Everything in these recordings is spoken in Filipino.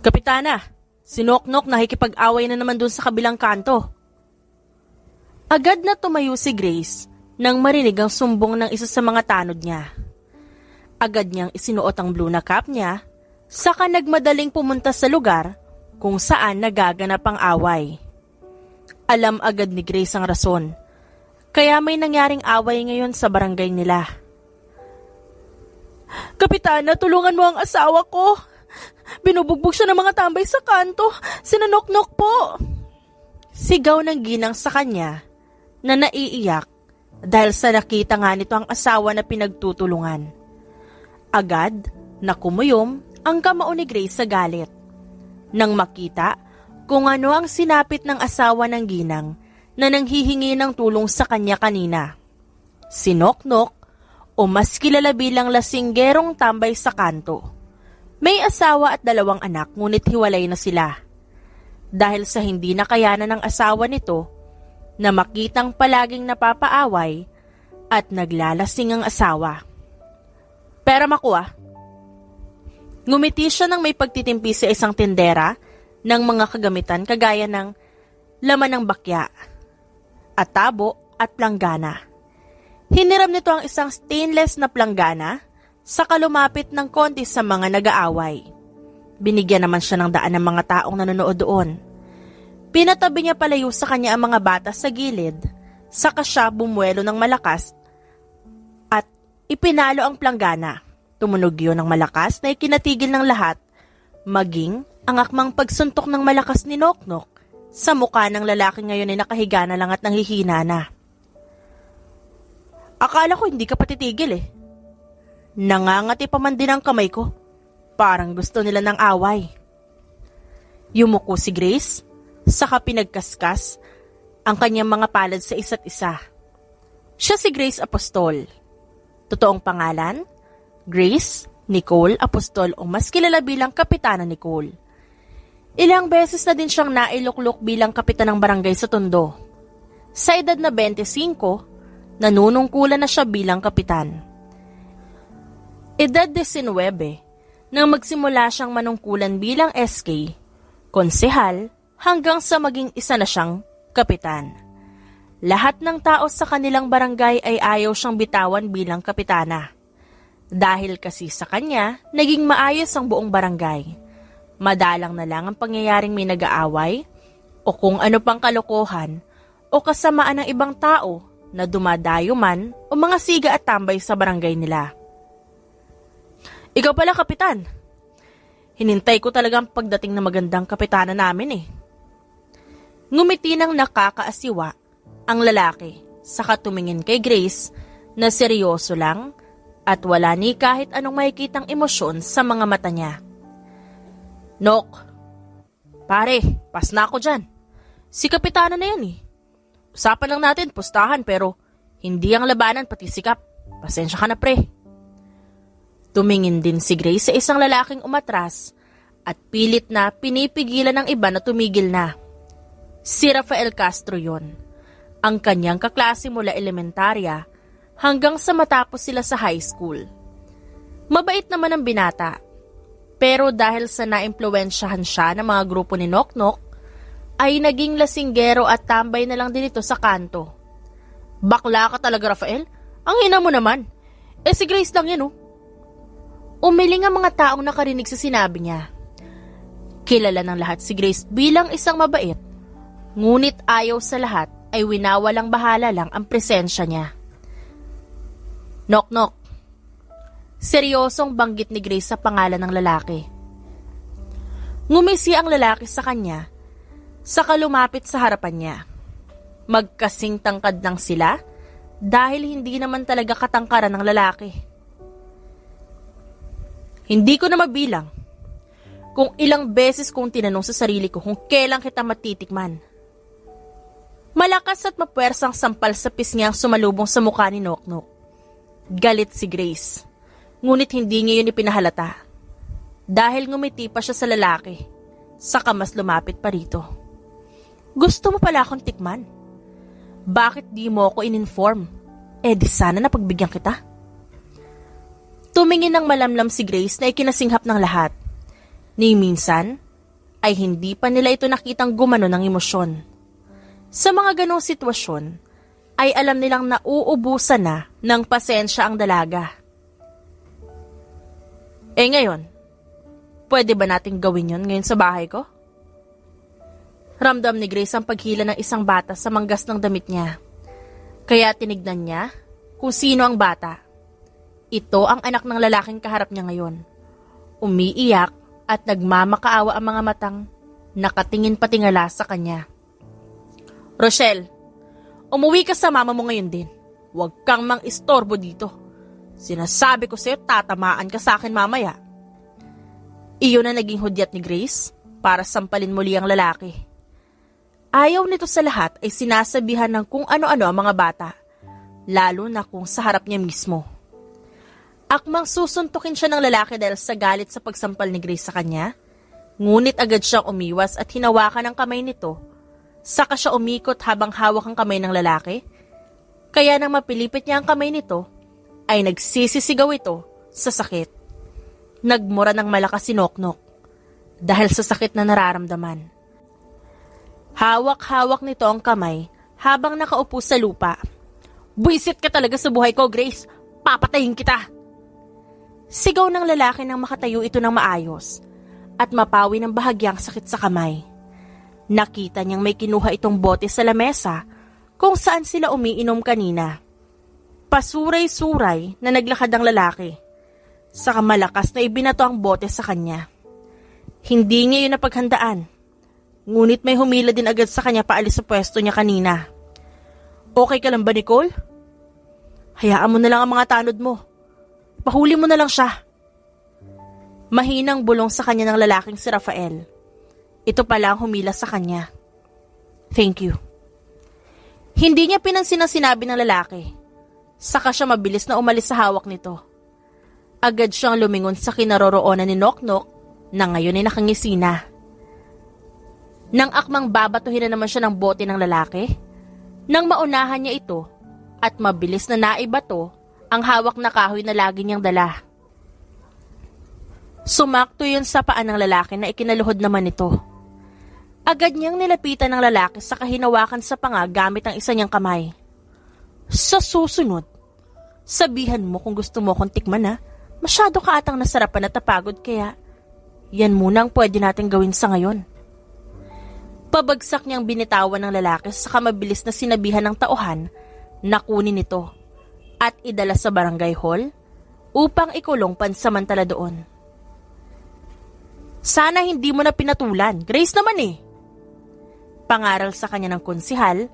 Kapitana, si Noknok nakikipag-away na naman dun sa kabilang kanto. Agad na tumayo si Grace nang marinig ang sumbong ng isa sa mga tanod niya. Agad niyang isinuot ang blue na cap niya, saka nagmadaling pumunta sa lugar kung saan nagaganap ang away. Alam agad ni Grace ang rason, kaya may nangyaring away ngayon sa barangay nila. Kapitana, tulungan mo ang asawa ko. Binubugbog siya ng mga tambay sa kanto. Sinanoknok po. Sigaw ng ginang sa kanya na naiiyak dahil sa nakita nga nito ang asawa na pinagtutulungan. Agad na kumuyom ang kamao ni Grace sa galit. Nang makita kung ano ang sinapit ng asawa ng ginang na nanghihingi ng tulong sa kanya kanina. Si Noknok, o mas kilala bilang lasinggerong tambay sa kanto. May asawa at 2 anak ngunit hiwalay na sila. Dahil sa hindi nakayanan ng asawa nito na makitang palaging napapaaway at naglalasing ang asawa. Pera makuha. Ngumiti siya nang may pagtitimpi sa isang tindera ng mga kagamitan kagaya ng laman ng bakya, atabo at planggana. Hiniram nito ang isang stainless na planggana saka lumapit ng konti sa mga nag-aaway. Binigyan naman siya ng daan ng mga taong nanonood doon. Pinatabi niya palayo sa kanya ang mga bata sa gilid, saka siya bumuelo ng malakas at ipinalo ang planggana. Tumunog yun ng malakas na ikinatigil ng lahat, maging ang akmang pagsuntok ng malakas ni Noknok sa mukha ng lalaki ngayon ay nakahiga na lang at nanghihina na. Akala ko hindi ka patitigil eh. Nangangati pa man din ang kamay ko. Parang gusto nila ng away. Yumuko si Grace, saka pinagkaskas ang kanyang mga palad sa isa't isa. Siya si Grace Apostol. Totoong pangalan, Grace Nicole Apostol o mas kilala bilang Kapitana Nicole. Ilang beses na din siyang nailuklok bilang kapitan ng barangay sa Tondo. Sa edad na 25, nanunungkulan na siya bilang kapitan. Edad 19, nang magsimula siyang manungkulan bilang SK, konsehal, hanggang sa maging isa na siyang kapitan. Lahat ng tao sa kanilang barangay ay ayaw siyang bitawan bilang kapitana. Dahil kasi sa kanya, naging maayos ang buong barangay. Madalang na lang ang pangyayaring may nag-aaway, o kung ano pang kalokohan, o kasamaan ng ibang tao na dumadayo man o mga siga at tambay sa barangay nila. Ikaw pala, kapitan. Hinintay ko talagang pagdating na magandang kapitana namin eh. Ngumiti ng nakakaasiwa ang lalaki, saka tumingin kay Grace na seryoso lang at wala ni kahit anong makikitang emosyon sa mga mata niya. Nok, pare, pas na ako dyan. Si kapitana na yan eh. Usapan lang natin, pustahan, pero hindi ang labanan pati sikap. Pasensya ka na, pre. Tumingin din si Grace sa isang lalaking umatras at pilit na pinipigilan ng iba na tumigil na. Si Rafael Castro yon, ang kanyang kaklase mula elementarya hanggang sa matapos sila sa high school. Mabait naman ang binata, pero dahil sa naimpluwensyahan siya ng mga grupo ni Noknok, ay naging lasinggero at tambay na lang din ito sa kanto. Bakla ka talaga, Rafael? Ang hina mo naman. Si Grace lang yan, oh. Umiling ang mga taong nakarinig sa sinabi niya. Kilala ng lahat si Grace bilang isang mabait, ngunit ayaw sa lahat ay winawalang bahala lang ang presensya niya. Noknok. Seryosong banggit ni Grace sa pangalan ng lalaki. Ngumisi ang lalaki sa kanya, saka lumapit sa harapan niya. Magkasing tangkad lang sila dahil hindi naman talaga katangkaran ng lalaki. Hindi ko na mabilang kung ilang beses kong tinanong sa sarili ko kung kailan kita matitikman. Malakas at mapuwersang sampal sa pisngi ang sumalubong sa mukha ni Noknok. Galit si Grace, ngunit hindi niya yun ipinahalata. Dahil ngumiti pa siya sa lalaki, saka mas lumapit pa rito. Gusto mo pala akong tikman? Bakit di mo ako in-inform? Di sana napagbigyan kita. Tumingin ng malamlam si Grace na ikinasinghap ng lahat. Ni minsan, ay hindi pa nila ito nakitang gumano ng emosyon. Sa mga ganong sitwasyon, ay alam nilang nauubusan na ng pasensya ang dalaga. Ngayon, pwede ba nating gawin yon ngayon sa bahay ko? Ramdam ni Grace ang paghila ng isang bata sa manggas ng damit niya. Kaya tinignan niya kung sino ang bata. Ito ang anak ng lalaking kaharap niya ngayon. Umiiyak at nagmamakaawa ang mga matang nakatingin patingala sa kanya. Rochelle, umuwi ka sa mama mo ngayon din. Huwag kang mang-istorbo dito. Sinasabi ko sa'yo, tatamaan ka sa akin mamaya. Iyon na naging hudyat ni Grace para sampalin muli ang lalaki. Ayaw nito sa lahat ay sinasabihan ng kung ano-ano ang mga bata, lalo na kung sa harap niya mismo. Akmang susuntukin siya ng lalaki dahil sa galit sa pagsampal ni Grace sa kanya, ngunit agad siyang umiwas at hinawakan ang kamay nito. Saka siya umikot habang hawak ang kamay ng lalaki. Kaya nang mapilipit niya ang kamay nito, ay nagsisisigaw ito sa sakit. Nagmura ng malakas si Noknok dahil sa sakit na nararamdaman. Hawak-hawak nito ang kamay habang nakaupo sa lupa. Buisit ka talaga sa buhay ko, Grace. Papatayin kita! Sigaw ng lalaki nang makatayo ito ng maayos at mapawi ng bahagyang sakit sa kamay. Nakita niyang may kinuha itong bote sa lamesa kung saan sila umiinom kanina. Pasuray-suray na naglakad ang lalaki. Saka malakas na ibinato ang bote sa kanya. Hindi niya yun napaghandaan. Ngunit may humila din agad sa kanya paalis sa pwesto niya kanina. Okay ka lang ba, Nicole? Hayaan mo na lang ang mga tanod mo. Pahuli mo na lang siya. Mahinang bulong sa kanya ng lalaking si Rafael. Ito pala ang humila sa kanya. Thank you. Hindi niya pinansin ang sinabi ng lalaki. Saka siya mabilis na umalis sa hawak nito. Agad siyang lumingon sa kinaroroonan ni Noknok na ngayon ay nakangisi na. Nang akmang babatuhin na naman siya ng bote ng lalaki, nang maunahan niya ito at mabilis na naibato ang hawak na kahoy na lagi niyang dala. Sumakto yun sa paan ng lalaki na ikinaluhod naman ito. Agad niyang nilapitan ng lalaki sa kahinawakan sa panga gamit ang isa niyang kamay. Sa susunod, sabihan mo kung gusto mo akong tikman ha. Masyado ka atang nasarapan at napagod kaya yan muna ang pwede natin gawin sa ngayon. Pabagsak niyang binitawan ng lalaki saka mabilis na sinabihan ng tauhan na kunin ito at idala sa barangay hall upang ikulong pansamantala doon. Sana hindi mo na pinatulan. Grace naman eh. Pangaral sa kanya ng konsihal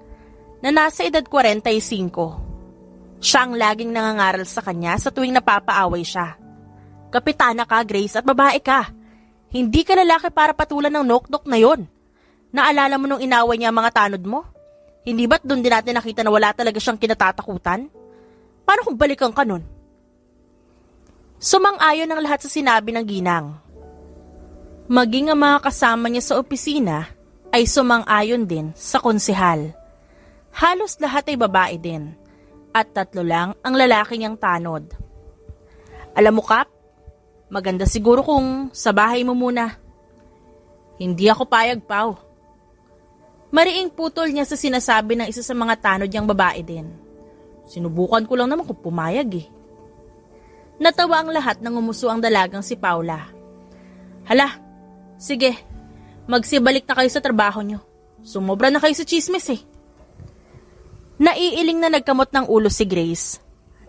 na nasa edad 45. Siya ang laging nangangaral sa kanya sa tuwing napapaaway siya. Kapitana ka, Grace, at babae ka. Hindi ka lalaki para patulan ng Noknok na yon. Naalala mo nung inaway niya ang mga tanod mo? Hindi ba't doon din natin nakita na wala talaga siyang kinatatakutan? Paano kung balikan ka nun? Sumang-ayon ang lahat sa sinabi ng ginang. Maging ang mga kasama niya sa opisina ay sumang-ayon din sa konsehal. Halos lahat ay babae din at 3 lang ang lalaki niyang tanod. Alam mo, Kap, maganda siguro kung sa bahay mo muna. Hindi ako payag, Pao. Mariing putol niya sa sinasabi ng isa sa mga tanod niyang babae din. Sinubukan ko lang naman kung pumayag eh. Natawa ang lahat nang umuso ang dalagang si Paula. Hala, sige, magsibalik na kayo sa trabaho niyo. Sumobra na kayo sa chismis eh. Naiiling na nagkamot ng ulo si Grace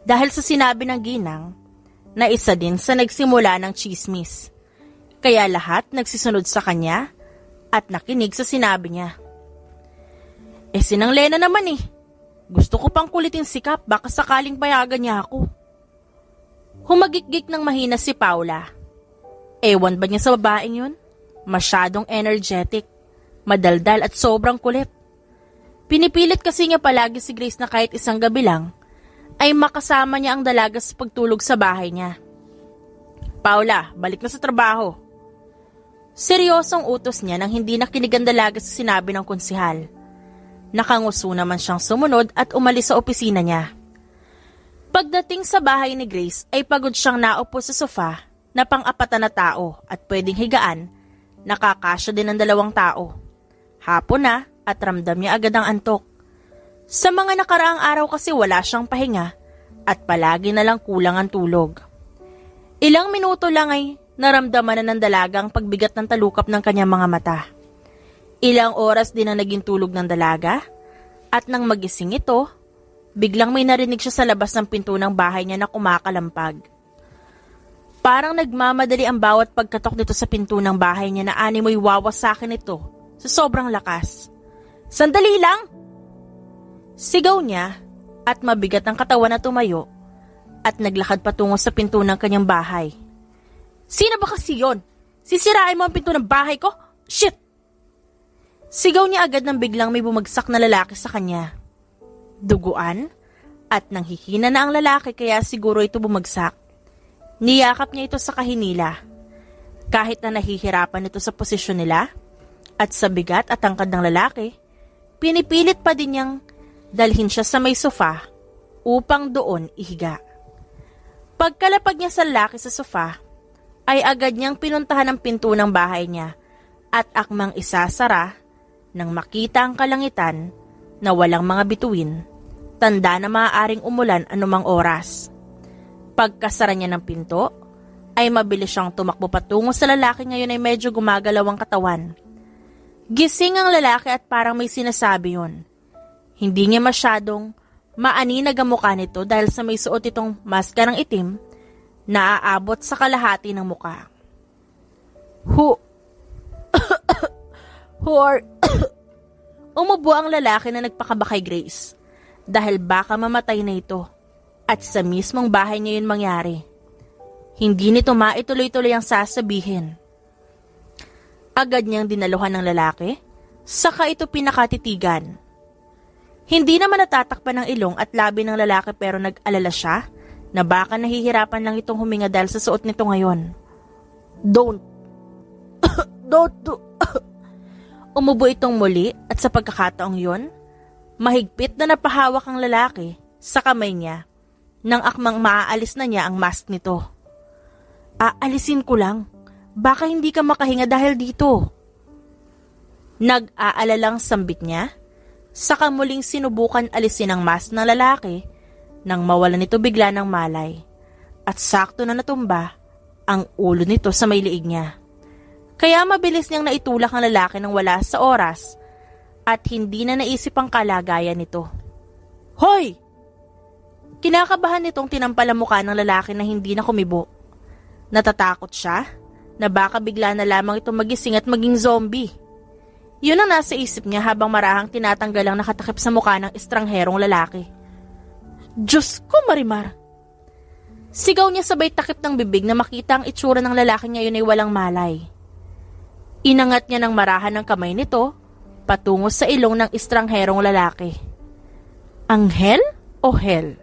dahil sa sinabi ng ginang na isa din sa nagsimula ng chismis. Kaya lahat nagsisunod sa kanya at nakinig sa sinabi niya. Sinang Lena naman eh. Gusto ko pang kulitin si Kap, baka sakaling payagan niya ako. Humagikgik ng mahina si Paula. Ewan ba niya sa babaeng yun? Masyadong energetic, madaldal at sobrang kulit. Pinipilit kasi niya palagi si Grace na kahit isang gabi lang, ay makasama niya ang dalaga sa pagtulog sa bahay niya. Paula, balik na sa trabaho. Seryosong utos niya nang hindi nakinig ang dalaga sa sinabi ng konsihal. Nakanguso naman siyang sumunod at umalis sa opisina niya. Pagdating sa bahay ni Grace ay pagod siyang naupo sa sofa na pang-apatan na tao at pwedeng higaan nakakasya din ang dalawang tao. Hapon na at ramdam niya agad ang antok. Sa mga nakaraang araw kasi wala siyang pahinga at palagi na lang kulang ang tulog. Ilang minuto lang ay naramdaman na ng dalaga ang pagbigat ng talukap ng kanyang mga mata. Ilang oras din na naging tulog ng dalaga at nang magising ito, biglang may narinig siya sa labas ng pinto ng bahay niya na kumakalampag. Parang nagmamadali ang bawat pagkatok nito sa pinto ng bahay niya na animoy wawasakin ito sa sobrang lakas. Sandali lang! Sigaw niya at mabigat ang katawan na tumayo at naglakad patungo sa pinto ng kanyang bahay. Sino ba kasi yun? Sisirain mo ang pinto ng bahay ko? Shit! Sigaw niya agad nang biglang may bumagsak na lalaki sa kanya. Duguan at nanghihina na ang lalaki kaya siguro ito bumagsak. Niyakap niya ito sa kahinila. Kahit na nahihirapan ito sa posisyon nila at sa bigat at tangkad ng lalaki, pinipilit pa din niyang dalhin siya sa may sofa upang doon ihiga. Pagkalapag niya sa lalaki sa sofa, ay agad niyang pinuntahan ang pinto ng bahay niya at akmang isasara nang makita ang kalangitan na walang mga bituin, tanda na maaaring umulan anumang oras. Pagkasara niya ng pinto, ay mabilis siyang tumakbo patungo sa lalaki ngayon ay medyo gumagalaw ang katawan. Gising ang lalaki at parang may sinasabi yun. Hindi niya masyadong maaninag ang mukha nito dahil sa may suot itong maskarang itim na aabot sa kalahati ng mukha. Who are... Umubo ang lalaki na nagpakaba kay Grace dahil baka mamatay na ito. At sa mismong bahay niya yun mangyari. Hindi nito maituloy-tuloy ang sasabihin. Agad niyang dinaluhan ng lalaki, saka ito pinakatitigan. Hindi naman natatakpan ng ilong at labi ng lalaki pero nag-alala siya na baka nahihirapan lang itong huminga dahil sa suot nito ngayon. Don't do. Umubo itong muli at sa pagkakataong yun, mahigpit na napahawak ang lalaki sa kamay niya. Nang akmang maaalis na niya ang mask nito. Aalisin ko lang. Baka hindi ka makahinga dahil dito. Nag-aalalang sambit niya. Saka muling sinubukan alisin ang mask ng lalaki nang mawala nito bigla ng malay. At sakto na natumba ang ulo nito sa may liig niya. Kaya mabilis niyang naitulak ang lalaki nang wala sa oras at hindi na naisip ang kalagayan nito. Hoy! Kinakabahan nitong tinampal ang mukha ng lalaki na hindi na kumibo. Natatakot siya na baka bigla na lamang itong magising at maging zombie. Yun ang nasa isip niya habang marahang tinatanggal ang nakatakip sa mukha ng estrangherong lalaki. Diyos ko, Marimar! Sigaw niya sabay takip ng bibig na makita ang itsura ng lalaki ngayon ay walang malay. Inangat niya ng marahan ng kamay nito patungo sa ilong ng estrangherong lalaki. Anghel o hell?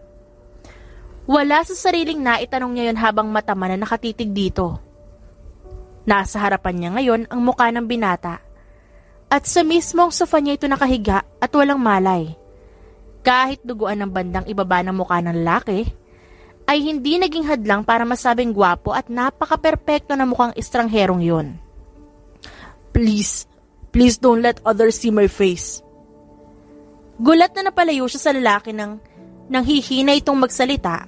Wala sa sariling naitanong niya yun habang matama na nakatitig dito. Nasa harapan niya ngayon ang mukha ng binata. At sa mismong sofa niya ito nakahiga at walang malay. Kahit duguan ng bandang ibaba ng mukha ng lalaki, ay hindi naging hadlang para masabing gwapo at napaka-perpekto na mukhang estrangherong yun. Please don't let others see my face. Gulat na napalayo siya sa lalaki nang hihina itong magsalita.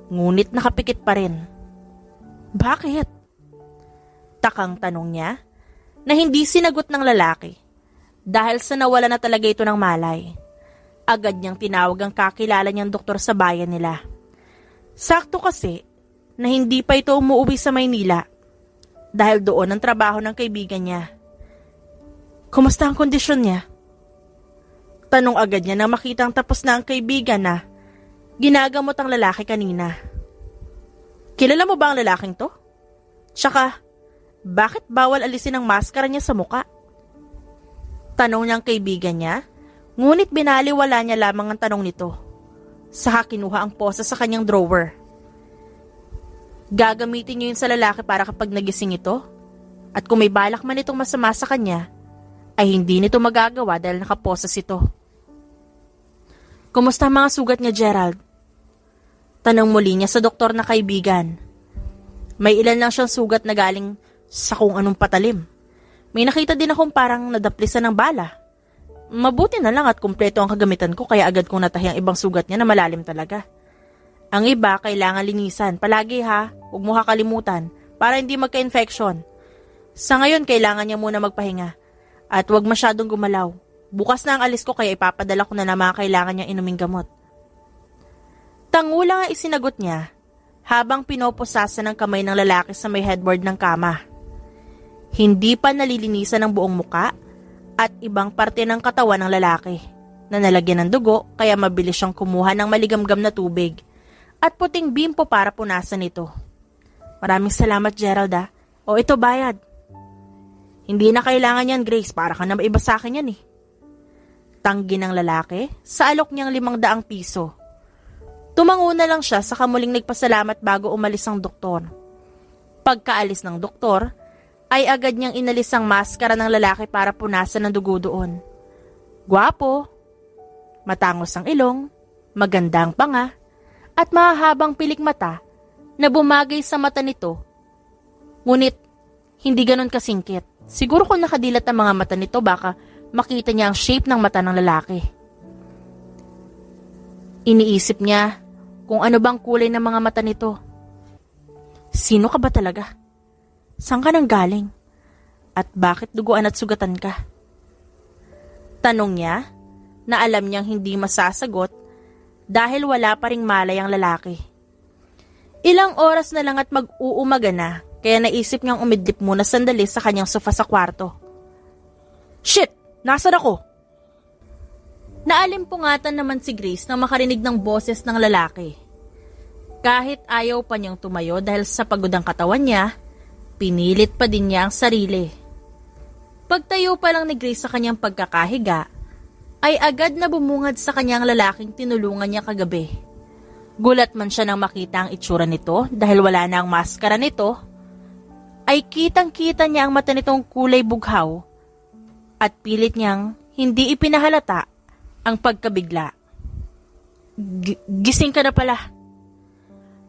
Ngunit nakapikit pa rin. Bakit? Takang tanong niya na hindi sinagot ng lalaki dahil sa nawala na talaga ito ng malay. Agad niyang tinawag ang kakilala niyang doktor sa bayan nila. Sakto kasi na hindi pa ito umuwi sa Maynila dahil doon ang trabaho ng kaibigan niya. Kumusta ang kondisyon niya? Tanong agad niya nang makitang tapos na ang kaibigan na ginagamot ang lalaki kanina. Kilala mo ba ang lalaking to? Tsaka, bakit bawal alisin ang maskara niya sa muka? Tanong niyang kaibigan niya, ngunit binaliwala niya lamang ang tanong nito. Saka kinuha ang posa sa kanyang drawer. Gagamitin niyo yun sa lalaki para kapag nagising ito, at kung may balak man itong masama sa kanya, ay hindi nito magagawa dahil nakaposas ito. Kumusta ang mga sugat niya, Gerald? Tanong muli niya sa doktor na kaibigan. May ilan lang siyang sugat na galing sa kung anong patalim. May nakita din akong parang nadaplisan ng bala. Mabuti na lang at kumpleto ang kagamitan ko kaya agad kong natahi ang ibang sugat niya na malalim talaga. Ang iba, kailangan linisan. Palagi ha, huwag mo kakalimutan para hindi magka-infection. Sa ngayon, kailangan niya muna magpahinga. At huwag masyadong gumalaw. Bukas na ang alis ko kaya ipapadala ko na mga kailangan niyang inuming gamot. Tangula nga isinagot niya habang pinoposasan ng kamay ng lalaki sa may headboard ng kama. Hindi pa nalilinisan ang buong muka at ibang parte ng katawan ng lalaki na nalagyan ng dugo kaya mabilis siyang kumuha ng maligamgam na tubig at puting bimpo para punasan ito. Maraming salamat, Gerald ah. O ito bayad. Hindi na kailangan yan, Grace, para ka na maiba sa akin yan eh. Tanggi ng lalaki sa alok niyang 500 piso. Tumango na lang siya saka muling nagpasalamat bago umalis ang doktor. Pagkaalis ng doktor, ay agad niyang inalis ang maskara ng lalaki para punasan ng dugo doon. Gwapo, matangos ang ilong, magandang panga, at mahahabang pilik mata na bumagay sa mata nito. Ngunit, hindi ganon kasingkit. Siguro kung nakadilat ang mga mata nito baka makita niya ang shape ng mata ng lalaki. Iniisip niya kung ano bang kulay ng mga mata nito. Sino ka ba talaga? Saan ka nang galing? At bakit duguan at sugatan ka? Tanong niya na alam niyang hindi masasagot dahil wala pa ring malay ang lalaki. Ilang oras na lang at mag-uumaga na kaya naisip niyang umidlip muna sandali sa kanyang sofa sa kwarto. Shit! Nasaan ako? Naalimpungatan naman si Grace nang makarinig ng boses ng lalaki. Kahit ayaw pa niyang tumayo dahil sa pagod ang katawan niya, pinilit pa din niya ang sarili. Pagtayo pa lang ni Grace sa kanyang pagkakahiga, ay agad na bumungad sa kanyang lalaking tinulungan niya kagabi. Gulat man siya nang makita ang itsura nito dahil wala na ang maskara nito, ay kitang-kita niya ang mata nitong kulay bughaw at pilit niyang hindi ipinahalata ang pagkabigla. Gising ka na pala.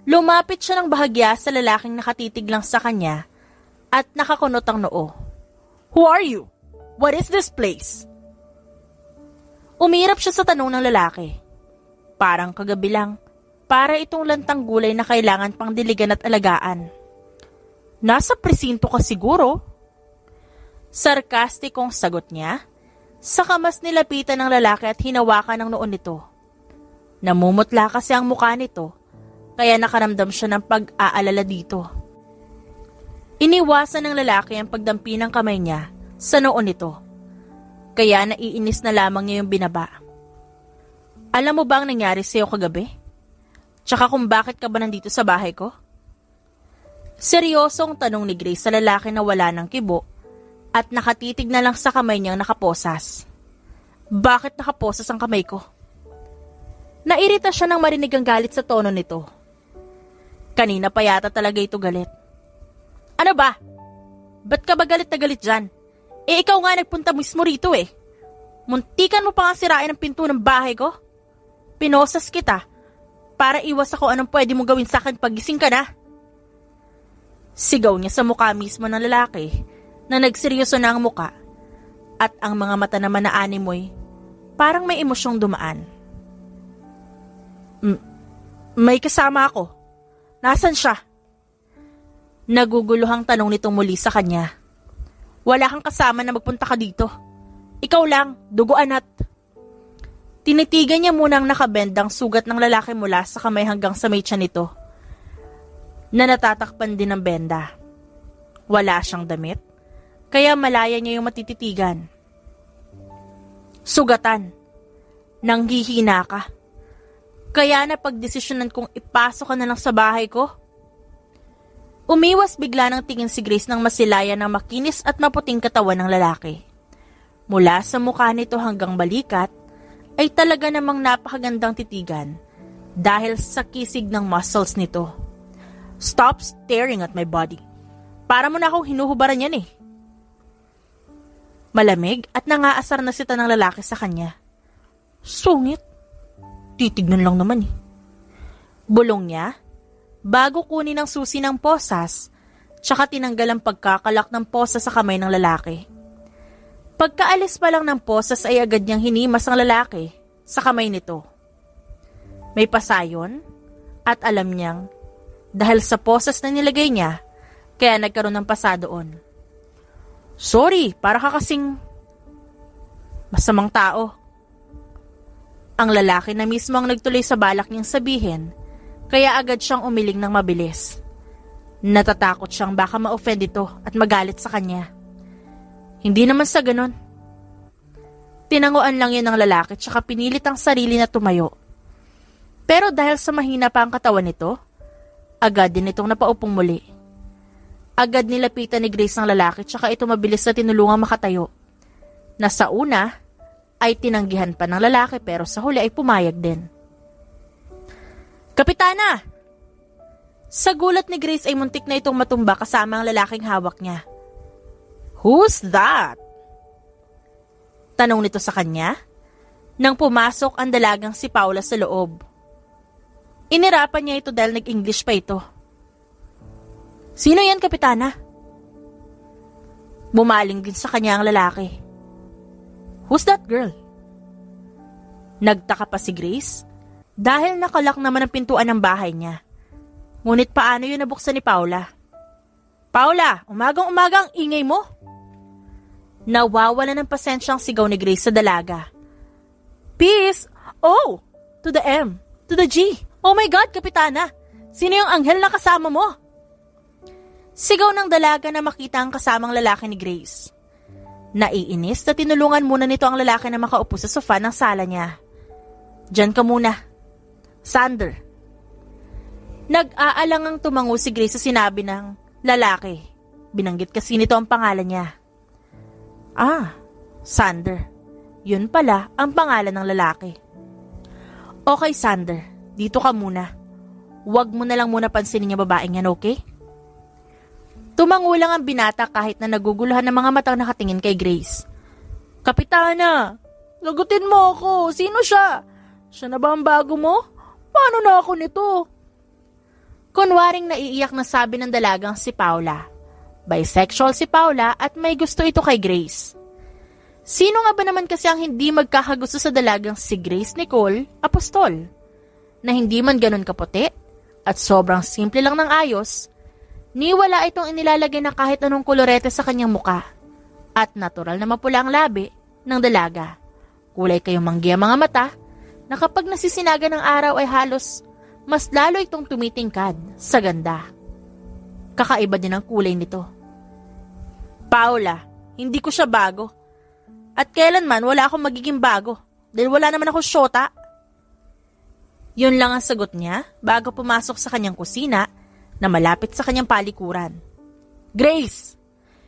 Lumapit siya ng bahagya sa lalaking nakatitig lang sa kanya at nakakunot ang noo. Who are you? What is this place? Umirap siya sa tanong ng lalaki. Parang kagabi lang, para itong lantang gulay na kailangan pang diligan at alagaan. Nasa presinto ka siguro? Sarkastikong sagot niya, saka mas nilapitan ng lalaki at hinawakan ng noon nito. Namumutla kasi ang mukha nito, kaya nakaramdam siya ng pag-aalala dito. Iniwasan ng lalaki ang pagdampi ng kamay niya sa noon nito, kaya naiinis na lamang niya yung binaba. Alam mo ba ang nangyari sa'yo kagabi? Tsaka kung bakit ka ba nandito sa bahay ko? Seryosong tanong ni Grace sa lalaki na wala ng kibo at nakatitig na lang sa kamay niyang nakaposas. Bakit nakaposas ang kamay ko? Nairita siya nang marinig ang galit sa tono nito. Kanina pa yata talaga ito galit. Ano ba? Ba't ka ba galit na galit dyan? Eh ikaw nga nagpunta mismo rito eh. Muntikan mo pa nga sirain ang pinto ng bahay ko. Pinosas kita para iwas ako anong pwede mong gawin sa akin pag gising ka na. Sigaw niya sa mukha mismo ng lalaki na nagseryoso na ang muka at ang mga mata naman na animoy parang may emosyong dumaan. May kasama ako. Nasaan siya? Naguguluhang tanong nitong muli sa kanya. Wala kang kasama na magpunta ka dito. Ikaw lang, duguan at... Tinitigan niya muna ang nakabendang sugat ng lalaki mula sa kamay hanggang sa may tiyan nito, na natatakpan din ng benda. Wala siyang damit, kaya malaya niya yung matititigan. Sugatan. Nanghihina ka. Kaya napagdesisyonan kong ipasok ka na lang sa bahay ko. Umiwas bigla ng tingin si Grace nang masilaya ng makinis at maputing katawan ng lalaki. Mula sa mukha nito hanggang balikat, ay talaga namang napakagandang titigan dahil sa kisig ng muscles nito. Stop staring at my body. Para mo na akong hinuhubaran yan eh. Malamig at nangaasar na sita ng lalaki sa kanya. Sungit. Titignan lang naman eh. Bulong niya, bago kunin ang susi ng posas, tsaka tinanggal ang pagkakalak ng posas sa kamay ng lalaki. Pagkaalis pa lang ng posas ay agad niyang hinimas ang lalaki sa kamay nito. May pasayon at alam niyang dahil sa posas na nilagay niya, kaya nagkaroon ng pasa doon. Sorry, para ka kasing masamang tao. Ang lalaki na mismo ang nagtuloy sa balak niyang sabihin, kaya agad siyang umiling ng mabilis. Natatakot siyang baka ma-offend ito at magalit sa kanya. Hindi naman sa ganun. Tinanguan lang yun ng lalaki tsaka pinilit ang sarili na tumayo. Pero dahil sa mahina pa ang katawan nito, agad din itong napaupong muli. Agad nilapitan ni Grace ang lalaki tsaka ito mabilis na tinulungang makatayo. Na sa una ay tinanggihan pa ng lalaki pero sa huli ay pumayag din. Kapitana! Sa gulat ni Grace ay muntik na itong matumba kasama ang lalaking hawak niya. Who's that? Tanong nito sa kanya nang pumasok ang dalagang si Paula sa loob. Inirapan niya ito dahil nag-English pa ito. Sino yan, Kapitana? Bumaling din sa kanya ang lalaki. Who's that girl? Nagtaka pa si Grace dahil nakalak naman ang pintuan ng bahay niya. Ngunit paano yun nabuksan ni Paula? Paula, umagang-umagang ingay mo? Nawawala ng pasensyang sigaw ni Grace sa dalaga. Peace! Oh! To the M! To the G! Oh my God, Kapitana! Sino yung anghel na kasama mo? Sigaw ng dalaga na makita ang kasamang lalaki ni Grace. Naiinis na tinulungan muna nito ang lalaki na makaupo sa sofa ng sala niya. Diyan ka muna. Sander. Nag-aalangang tumango si Grace sa sinabi ng lalaki. Binanggit kasi nito ang pangalan niya. Ah, Sander. Yun pala ang pangalan ng lalaki. Okay, Sander. Dito ka muna. Huwag mo na lang muna pansinin yung babaeng yan, okay? Tumango lang ang binata kahit na naguguluhan ng mga matang nakatingin kay Grace. Kapitana, lagutin mo ako. Sino siya? Siya na ba ang bago mo? Paano na ako nito? Kunwaring naiiyak na sabi ng dalagang si Paula. Bisexual si Paula at may gusto ito kay Grace. Sino nga ba naman kasi ang hindi magkakagusto sa dalagang si Grace Nicole Apostol? Na hindi man ganun kaputi at sobrang simple lang ng ayos, ni wala itong inilalagay na kahit anong kolorete sa kanyang muka at natural na mapula ang labi ng dalaga. Kulay kayong manggi ang mga mata na kapag nasisinaga ng araw ay halos mas lalo itong tumitingkad sa ganda. Kakaiba din ang kulay nito. Paula, hindi ko siya bago. At kailanman wala akong magiging bago dahil wala naman ako syota. Yun lang ang sagot niya bago pumasok sa kanyang kusina na malapit sa kanyang palikuran. Grace,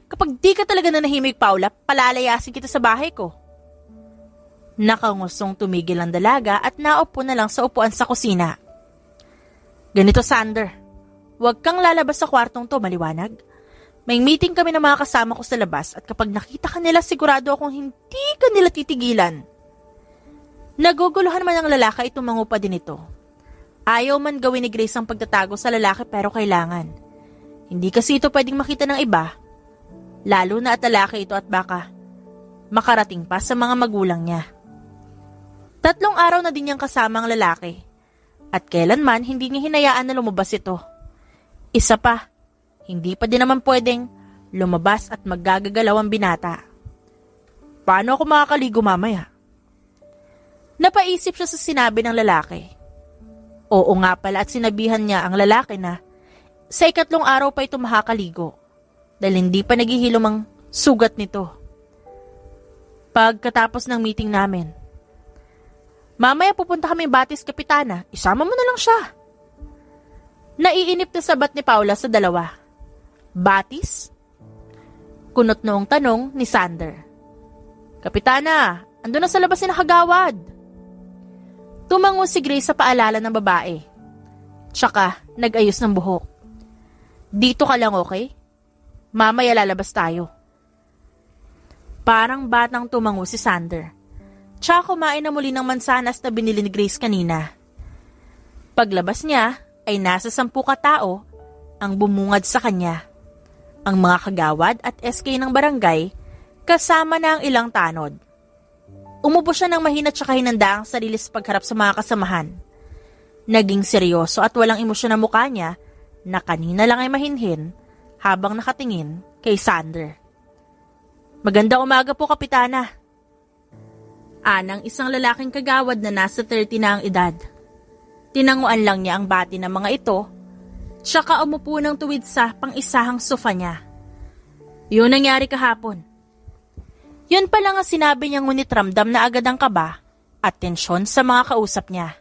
kapag di ka talaga nanahimik, Paula, palalayasin kita sa bahay ko. Nakangusong tumigil ang dalaga at naupo na lang sa upuan sa kusina. Ganito, Sander. Huwag kang lalabas sa kwartong to, maliwanag. May meeting kami ng mga kasama ko sa labas at kapag nakita ka nila, sigurado akong hindi ka nila titigilan. Naguguluhan man ang lalaki, tumango pa din ito. Ayaw man gawin ni Grace ang pagtatago sa lalaki pero kailangan. Hindi kasi ito pwedeng makita ng iba. Lalo na at lalaki ito at baka makarating pa sa mga magulang niya. 3 araw na din niyang kasama ang lalaki. At kailanman hindi niya hinayaan na lumabas ito. Isa pa, hindi pa din naman pwedeng lumabas at maggagagalaw ang binata. Paano ako makakaligo mamaya? Napaisip siya sa sinabi ng lalaki. Oo nga pala at sinabihan niya ang lalaki na sa 3 araw pa ito makakaligo dahil hindi pa naghihilom ang sugat nito. Pagkatapos ng meeting namin, mamaya pupunta kami Batis, Kapitana. Isama mo na lang siya. Naiinip na sabat ni Paula sa dalawa. Batis? Kunot noong tanong ni Sander. Kapitana, ando na sa labas si nakagawad. Tumango si Grace sa paalala ng babae. Tsaka, nag-ayos ng buhok. Dito ka lang, okay? Mamaya lalabas tayo. Parang batang tumango si Sander. Tsaka kumain na muli ng mansanas na binili ni Grace kanina. Paglabas niya, ay nasa 10 katao ang bumungad sa kanya. ang mga kagawad at SK ng barangay kasama na ang ilang tanod. Umubo siya ng mahina at saka hinanda ang sarili sa pagharap sa mga kasamahan. Naging seryoso at walang emosyon ang mukha niya na kanina lang ay mahinhin habang nakatingin kay Sander. "Magandang umaga po, Kapitana." Anang isang lalaking kagawad na nasa 30 na ang edad. Tinanguan lang niya ang bati ng mga ito, tsaka umupo ng tuwid sa pang-isahang sofa niya. "Yun nangyari kahapon." Yun pala nga sinabi niya, ngunit ramdam na agad ang kaba at tensyon sa mga kausap niya.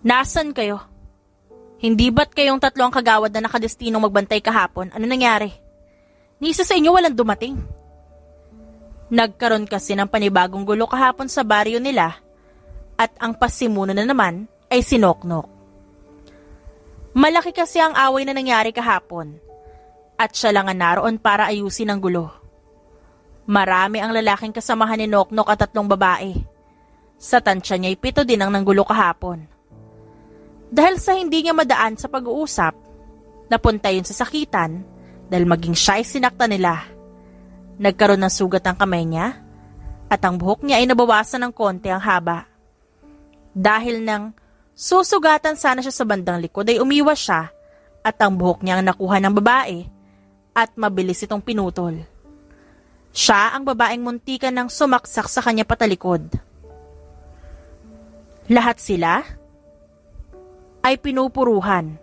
"Nasaan kayo? Hindi ba't kayong tatlo ang kagawad na nakadestinong magbantay kahapon? Ano nangyari? Ni isa sa inyo walang dumating." Nagkaroon kasi ng panibagong gulo kahapon sa baryo nila at ang pasimuno na naman ay si Noknok. Malaki kasi ang away na nangyari kahapon at siya lang ang naroon para ayusin ang gulo. Marami ang lalaking kasamahan ni Noknok at 3 babae. Sa tansya niya ay 7 din ang nanggulo kahapon. Dahil sa hindi niya madaan sa pag-uusap, napunta yun sa sakitan dahil maging siya ay sinaktan nila. Nagkaroon ng sugat ang kamay niya at ang buhok niya ay nabawasan ng konti ang haba. Dahil nang susugatan sana siya sa bandang likod ay umiwas siya at ang buhok niya ang nakuha ng babae at mabilis itong pinutol. Siya ang babaeng muntikan ng sumaksak sa kanya patalikod. Lahat sila ay pinupuruhan.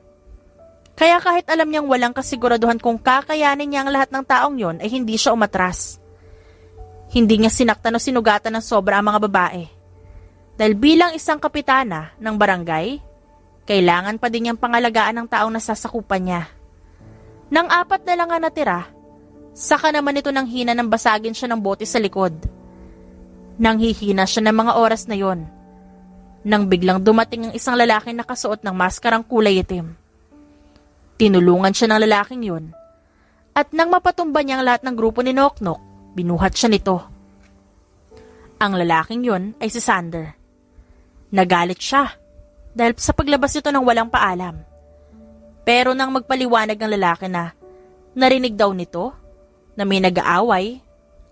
Kaya kahit alam niyang walang kasiguraduhan kung kakayanin niya ang lahat ng taong yon ay hindi siya umatras. Hindi niya sinaktan o sinugatan ng sobra ang mga babae. Dahil bilang isang kapitana ng barangay, kailangan pa din niyang pangalagaan ng taong nasasakupan niya. Nang 4 na lang ang natira, saka naman ito nang hina ng basagin siya ng bote sa likod. Nang hihina siya ng mga oras na yon, nang biglang dumating ang isang lalaking nakasuot ng maskarang kulay itim. Tinulungan siya ng lalaking yon, at nang mapatumba niya ang lahat ng grupo ni Noknok, binuhat siya nito. Ang lalaking yon ay si Sander. Nagalit siya dahil sa paglabas nito ng walang paalam. Pero nang magpaliwanag ang lalaki na narinig daw nito na may nag-aaway,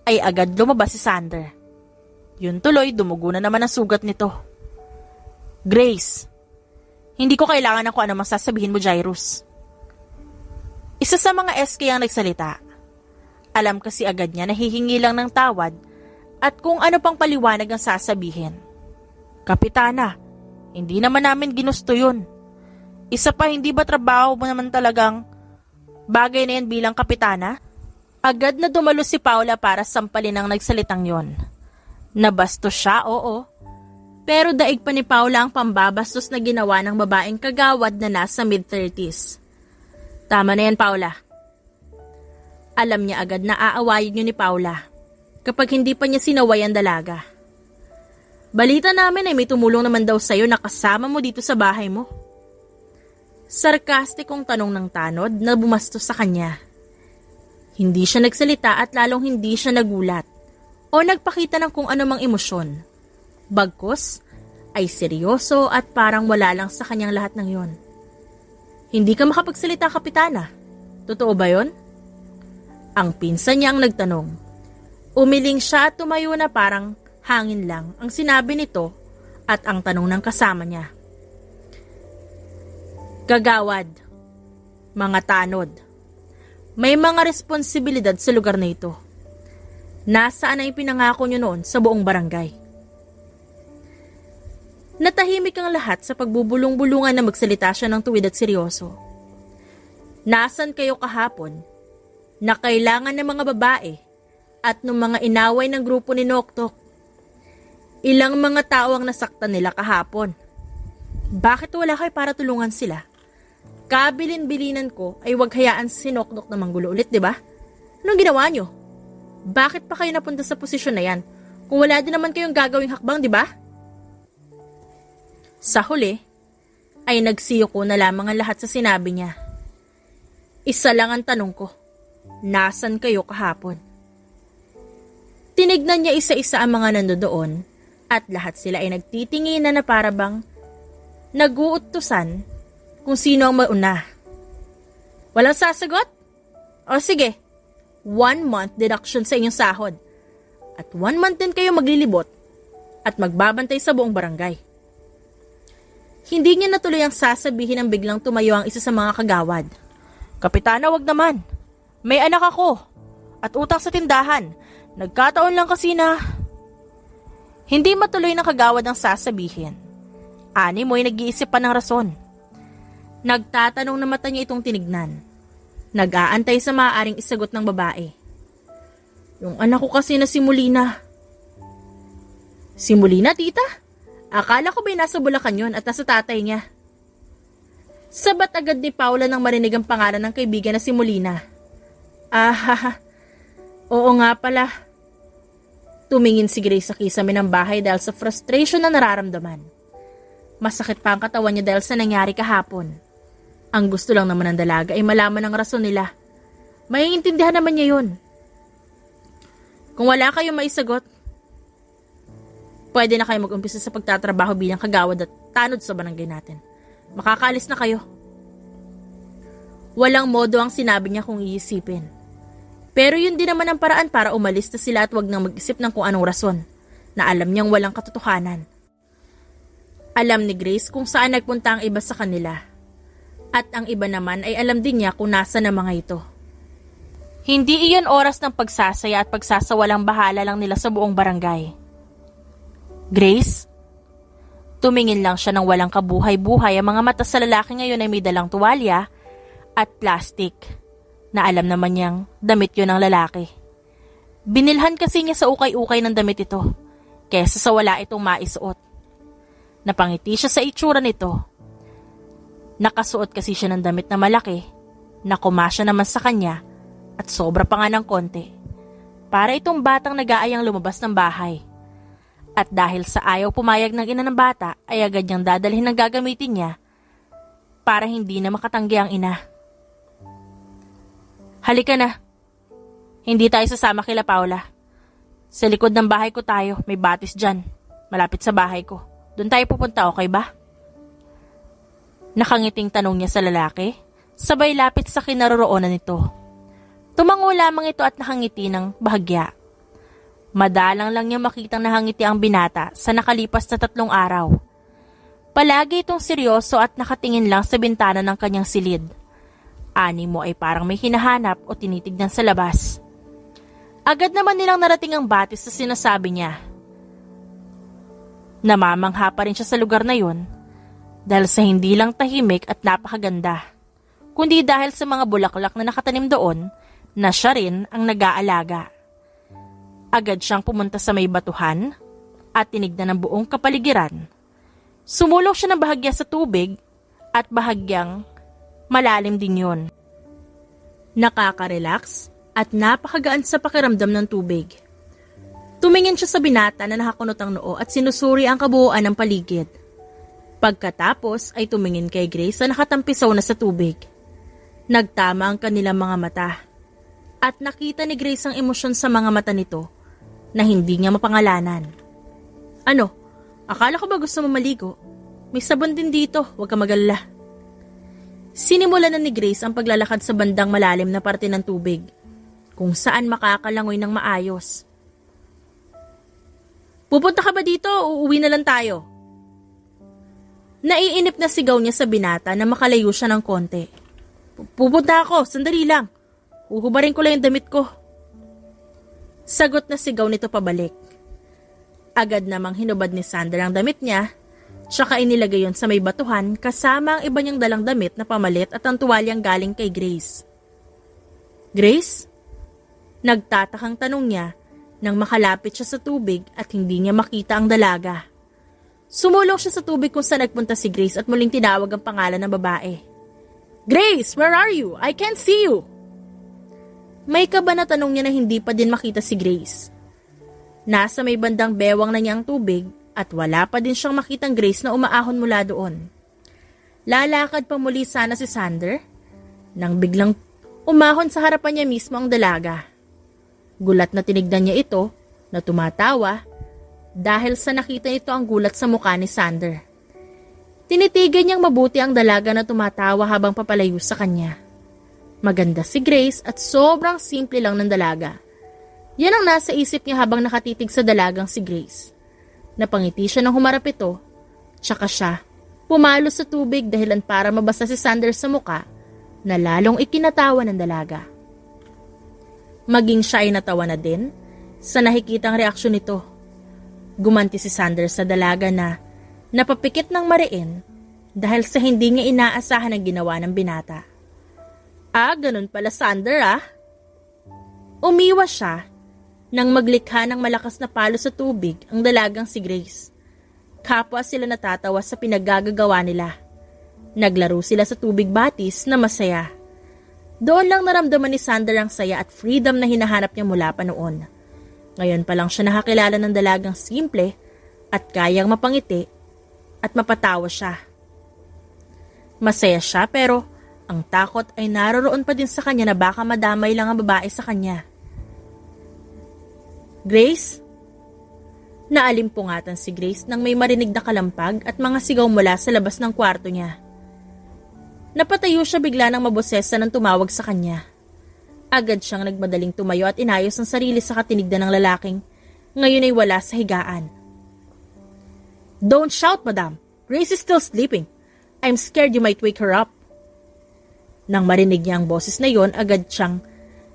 ay agad lumabas si Sander. Yun tuloy, dumugo na naman ang sugat nito. "Grace, hindi ko kailangan ng kung ano masasabihin mo, Jairus." Isa sa mga SK ang nagsalita. Alam kasi agad niya na hihingi lang ng tawad at kung ano pang paliwanag ang sasabihin. "Kapitana, hindi naman namin ginusto yun. Isa pa, hindi ba trabaho mo naman talagang bagay na yan bilang kapitana?" Agad na dumalo si Paula para sampalin ang nagsalitang yon. Nabastos siya, oo. Pero daig pa ni Paula ang pambabastos na ginawa ng babaeng kagawad na nasa mid-30s. "Tama na yan, Paula." Alam niya agad na aawayin yun ni Paula kapag hindi pa niya sinaway ang dalaga. "Balita namin ay may tumulong naman daw sa'yo na kasama mo dito sa bahay mo." Sarkastikong tanong ng tanod na bumastos sa kanya. Hindi siya nagsalita at lalong hindi siya nagulat o nagpakita ng kung anumang emosyon. Bagkus ay seryoso at parang wala lang sa kanyang lahat ng yon. "Hindi ka makapagsalita, Kapitana. Totoo ba yon?" Ang pinsan niya ang nagtanong. Umiling siya at tumayo na parang hangin lang ang sinabi nito at ang tanong ng kasama niya. "Kagawad, mga tanod, may mga responsibilidad sa lugar na ito. Nasaan ang ipinangako niyo noon sa buong barangay?" Natahimik ang lahat sa pagbubulong-bulungan na magsalita siya ng tuwid at seryoso. "Nasaan kayo kahapon na kailangan ng mga babae at ng mga inaway ng grupo ni Noknok? Ilang mga tao ang nasaktan nila kahapon. Bakit wala kayo para tulungan sila? Kabilin-bilinan ko ay wag hayaan si Noknok na manggulo ulit, di ba? Anong ginawa nyo? Bakit pa kayo napunta sa posisyon na yan? Kung wala din naman kayong gagawing hakbang, di ba?" Sa huli, ay nagsiyoko na lamang ang lahat sa sinabi niya. Isa lang ang tanong ko, nasan kayo kahapon? Tinignan niya isa-isa ang mga nandoon at lahat sila ay nagtitinginan na parabang nag-uutusan kung sino ang mauna. Walang sasagot? O sige, 1 month deduction sa inyong sahod. At 1 month din kayo maglilibot at magbabantay sa buong barangay. Hindi niya natuloy ang sasabihin ng biglang tumayo ang isa sa mga kagawad. Kapitana, wag naman. May anak ako at utang sa tindahan. Nagkataon lang kasi na... Hindi matuloy ng kagawad ang sasabihin. Ani mo'y nag-iisip pa ng rason. Nagtatanong na mata niya itong tinignan. Nag-aantay sa maaaring isagot ng babae. Yung anak ko kasi na si Molina. Si Molina, tita? Akala ko ba'y nasa Bulacan yun at nasa tatay niya. Sabat agad ni Paula nang marinig ang pangalan ng kaibigan na si Molina. Oo nga pala. Tumingin si Grace sa kisame ng bahay dahil sa frustration na nararamdaman. Masakit pa ang katawan niya dahil sa nangyari kahapon. Ang gusto lang naman ng dalaga ay malaman ang rason nila. Maiintindihan naman niya yun. Kung wala kayong maisagot, pwede na kayo mag-umpisa sa pagtatrabaho bilang kagawad at tanod sa barangay natin. Makakaalis na kayo. Walang modo ang sinabi niya kung iisipin. Pero yun din naman ang paraan para umalis na sila at wag nang mag-isip ng kung anong rason na alam niyang walang katotohanan. Alam ni Grace kung saan nagpunta ang iba sa kanila. At ang iba naman ay alam din niya kung nasa na mga ito. Hindi iyon oras ng pagsasaya at pagsasawalang bahala lang nila sa buong barangay. Grace? Tumingin lang siya ng walang kabuhay-buhay. Ang mga mata sa lalaki ngayon ay may dalang tuwalya at plastic na alam naman niyang damit yun ng lalaki. Binilhan kasi niya sa ukay-ukay ng damit ito kesa sa wala itong maisuot. Napangiti siya sa itsura nito. Nakasuot kasi siya ng damit na malaki na kumasya naman sa kanya at sobra pa nga ng konti. Para itong batang nag-aayang lumabas ng bahay. At dahil sa ayaw pumayag ng ina ng bata, ay agad niyang dadalhin ng gagamitin niya para hindi na makatanggi ang ina. Halika na. Hindi tayo sasama kila Paula. Sa likod ng bahay ko tayo, may batis dyan. Malapit sa bahay ko. Doon tayo pupunta, okay ba? Nakangiting tanong niya sa lalaki, sabay lapit sa kinaroroonan nito. Tumango lamang ito at nakangiti ng bahagya. Madalang lang niya makitang nahangiti ang binata sa nakalipas na 3 araw. Palagi itong seryoso at nakatingin lang sa bintana ng kanyang silid. Ani mo ay parang may hinahanap o tinitignan sa labas. Agad naman nilang narating ang batis sa sinasabi niya. Namamangha pa rin siya sa lugar na yun dahil sa hindi lang tahimik at napakaganda, kundi dahil sa mga bulaklak na nakatanim doon na siya rin ang nag-aalaga. Agad siyang pumunta sa may batuhan at tinignan ang buong kapaligiran. Sumulong siya ng bahagya sa tubig at bahagyang malalim din yun. Nakaka-relax at napakagaan sa pakiramdam ng tubig. Tumingin siya sa binata na nakakunot ang noo at sinusuri ang kabuuan ng paligid. Pagkatapos ay tumingin kay Grace na nakatampisaw na sa tubig. Nagtama ang kanilang mga mata. At nakita ni Grace ang emosyon sa mga mata nito na hindi niya mapangalanan. Ano? Akala ko ba gusto mo maligo? May sabon din dito, huwag ka mag-alala. Sinimulan na ni Grace ang paglalakad sa bandang malalim na parte ng tubig, kung saan makakalangoy ng maayos. Pupunta ka ba dito o uuwi na lang tayo? Naiinip na sigaw niya sa binata na makalayo siya ng konti. Pupunta ako, sandali lang. Uhubarin ko lang yung damit ko. Sagot na sigaw nito pabalik. Agad namang hinubad ni Sander ang damit niya, tsaka inilagay yon sa may batuhan kasama ang iba niyang dalang damit na pamalit at ang tuwalyang galing kay Grace. Grace? Nagtatakang tanong niya nang makalapit siya sa tubig at hindi niya makita ang dalaga. Sumulong siya sa tubig kung saan nagpunta si Grace at muling tinawag ang pangalan ng babae. Grace, where are you? I can't see you. May kaba na tanong niya na hindi pa din makita si Grace. Nasa may bandang bewang na niya ang tubig at wala pa din siyang makitang Grace na umaahon mula doon. Lalakad pa muli sana si Sander nang biglang umahon sa harapan niya mismo ang dalaga. Gulat na tinignan niya ito na tumatawa dahil sa nakita nito ang gulat sa mukha ni Sander. Tinitigan niyang mabuti ang dalaga na tumatawa habang papalayo sa kanya. Maganda si Grace at sobrang simple lang ng dalaga. Yan ang nasa isip niya habang nakatitig sa dalagang si Grace. Napangiti siya nang humarap ito, tsaka siya pumalo sa tubig dahilan para mabasa si Sander sa muka na lalong ikinatawa ng dalaga. Maging siya ay natawa na din sa nakikitang reaksyon nito. Gumanti si Sander sa dalaga na napapikit ng mariin dahil sa hindi niya inaasahan ang ginawa ng binata. Ganun pala Sander Umiwas siya nang maglikha ng malakas na palo sa tubig ang dalagang si Grace. Kapwa sila natatawa sa pinaggagawa nila. Naglaro sila sa tubig batis na masaya. Doon lang naramdaman ni Sander ang saya at freedom na hinahanap niya mula pa noon. Ngayon pa lang siya nakakilala ng dalagang simple at kayang mapangiti at mapatawa siya. Masaya siya pero ang takot ay naroroon pa din sa kanya na baka madamay lang ang babae sa kanya. Grace? Naalimpungatan si Grace nang may marinig na kalampag at mga sigaw mula sa labas ng kwarto niya. Napatayo siya bigla nang mabosesa nang tumawag sa kanya. Agad siyang nagmadaling tumayo at inayos ang sarili sa katinigdan ng lalaking ngayon ay wala sa higaan. Don't shout, madam. Grace is still sleeping. I'm scared you might wake her up. Nang marinig niya ang boses na yon, agad siyang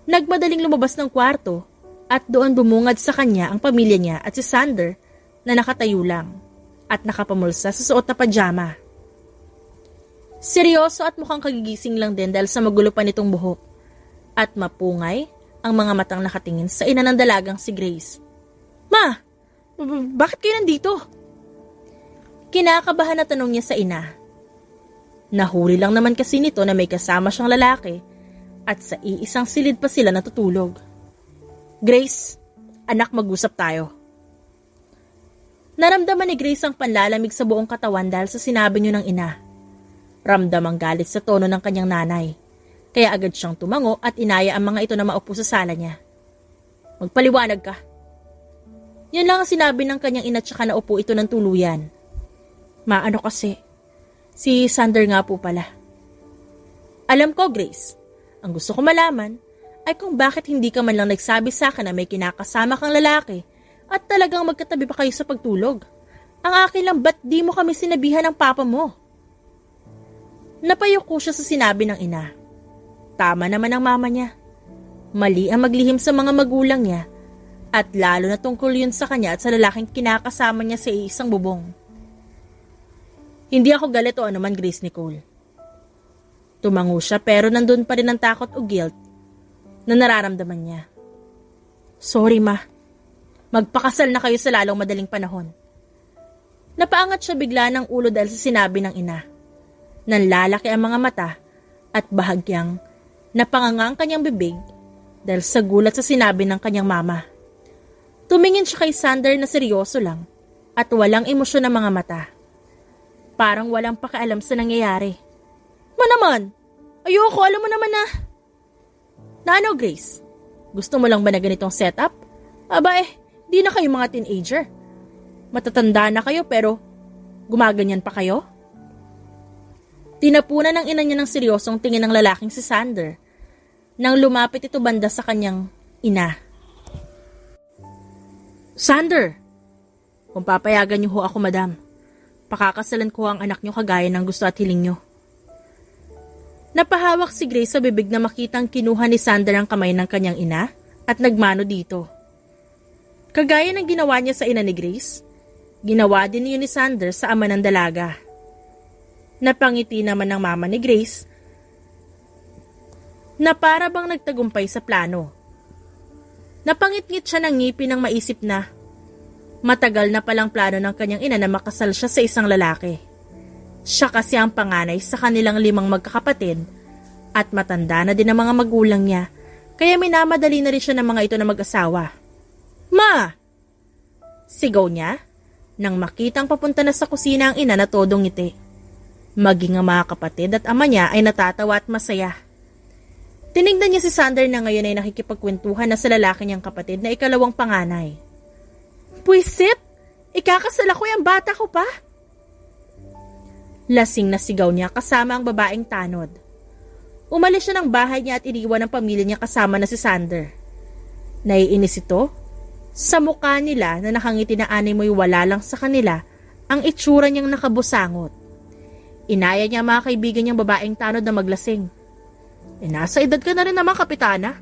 nagmadaling lumabas ng kwarto at doon bumungad sa kanya ang pamilya niya at si Sander na nakatayo lang at nakapamulsa sa suot na pajama. Seryoso at mukhang kagigising lang din dahil sa magulo pa nitong buhok at mapungay ang mga matang nakatingin sa ina ng dalagang si Grace. Ma, bakit kayo nandito? Kinakabahan na tanong niya sa ina. Nahuli lang naman kasi nito na may kasama siyang lalaki at sa iisang silid pa sila natutulog. Grace, anak, mag-usap tayo. Naramdaman ni Grace ang panlalamig sa buong katawan dahil sa sinabi niyo ng ina. Ramdam ang galit sa tono ng kanyang nanay, kaya agad siyang tumango at inaya ang mga ito na maupo sa sala niya. Magpaliwanag ka. Yan lang ang sinabi ng kanyang ina tsaka naupo ito ng tuluyan. Maano kasi, si Sander nga po pala. Alam ko, Grace, ang gusto ko malaman ay kung bakit hindi ka man lang nagsabi sa akin na may kinakasama kang lalaki at talagang magkatabi pa kayo sa pagtulog. Ang akin lang, ba't di mo kami sinabihan ng papa mo? Napayuko siya sa sinabi ng ina. Tama naman ang mama niya. Mali ang maglihim sa mga magulang niya at lalo na tungkol yun sa kanya at sa lalaking kinakasama niya sa isang bubong. Hindi ako galit o anuman, Grace Nicole. Tumango siya pero nandun pa rin ang takot o guilt na nararamdaman niya. Sorry, ma. Magpakasal na kayo sa lalong madaling panahon. Napaangat siya bigla ng ulo dahil sa sinabi ng ina. Nanlalaki ang mga mata at bahagyang napanganga ang kanyang bibig dahil sa gulat sa sinabi ng kanyang mama. Tumingin siya kay Sander na seryoso lang at walang emosyon ng mga mata. Parang walang pakialam sa nangyayari. Ma naman, ayoko, alam mo naman na. Na ano, Grace? Gusto mo lang ba na ganitong setup? Aba di na kayo mga teenager. Matatanda na kayo pero gumaganyan pa kayo? Tinapunan ng ina niya ng seryosong tingin ng lalaking si Sander nang lumapit ito banda sa kanyang ina. Sander, kung papayagan niyo ho ako, madam, pakakasalan ko ang anak niyo kagaya ng gusto at hiling niyo. Napahawak si Grace sa bibig na makitang kinuha ni Sander ang kamay ng kanyang ina at nagmano dito. Kagaya ng ginawa niya sa ina ni Grace, ginawa din niyo ni Sander sa ama ng dalaga. Napangiti naman ng mama ni Grace na para bang nagtagumpay sa plano. Napangit-ngit siya ng ngipin nang maisip na matagal na palang plano ng kanyang ina na makasal siya sa isang lalaki. Siya kasi ang panganay sa kanilang 5 magkakapatid at matanda na din ang mga magulang niya kaya minamadali na rin siya ng mga ito na mag-asawa. Ma! Sigaw niya nang makitang papunta na sa kusina ang ina na todong ngiti. Maging ang mga kapatid at ama niya ay natatawa at masaya. Tinignan niya si Sander na ngayon ay nakikipagkwentuhan na sa lalaki niyang kapatid na ikalawang panganay. Puisit! Ikakasal ako yung bata ko pa! Lasing na sigaw niya kasama ang babaeng tanod. Umalis siya ng bahay niya at iniwan ang pamilya niya kasama na si Sander. Naiinis ito sa mukha nila na nakangiti na anay mo'y wala lang sa kanila ang itsura niyang nakabusangot. Inaya niya mga kaibigan niyang babaeng tanod na maglasing. Nasa edad ka na rin naman, kapitana.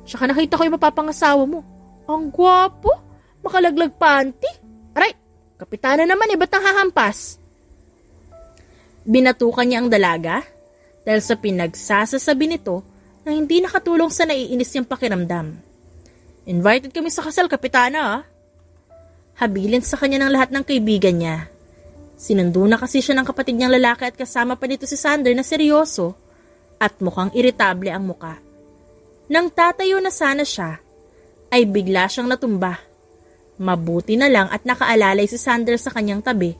Tsaka nakita ko yung mapapangasawa mo. Ang gwapo, makalaglag panty. Aray, kapitana naman ba't nang hahampas? Binatukan niya ang dalaga dahil sa pinagsasasabi nito na hindi nakatulong sa naiinis niyang pakiramdam. Invited kami sa kasal, kapitana. Habilin sa kanya ng lahat ng kaibigan niya. Sinundo na kasi siya ng kapatid niyang lalaki at kasama pa dito si Sander na seryoso at mukhang iritable ang muka. Nang tatayo na sana siya, ay bigla siyang natumba. Mabuti na lang at nakaalalay si Sander sa kanyang tabi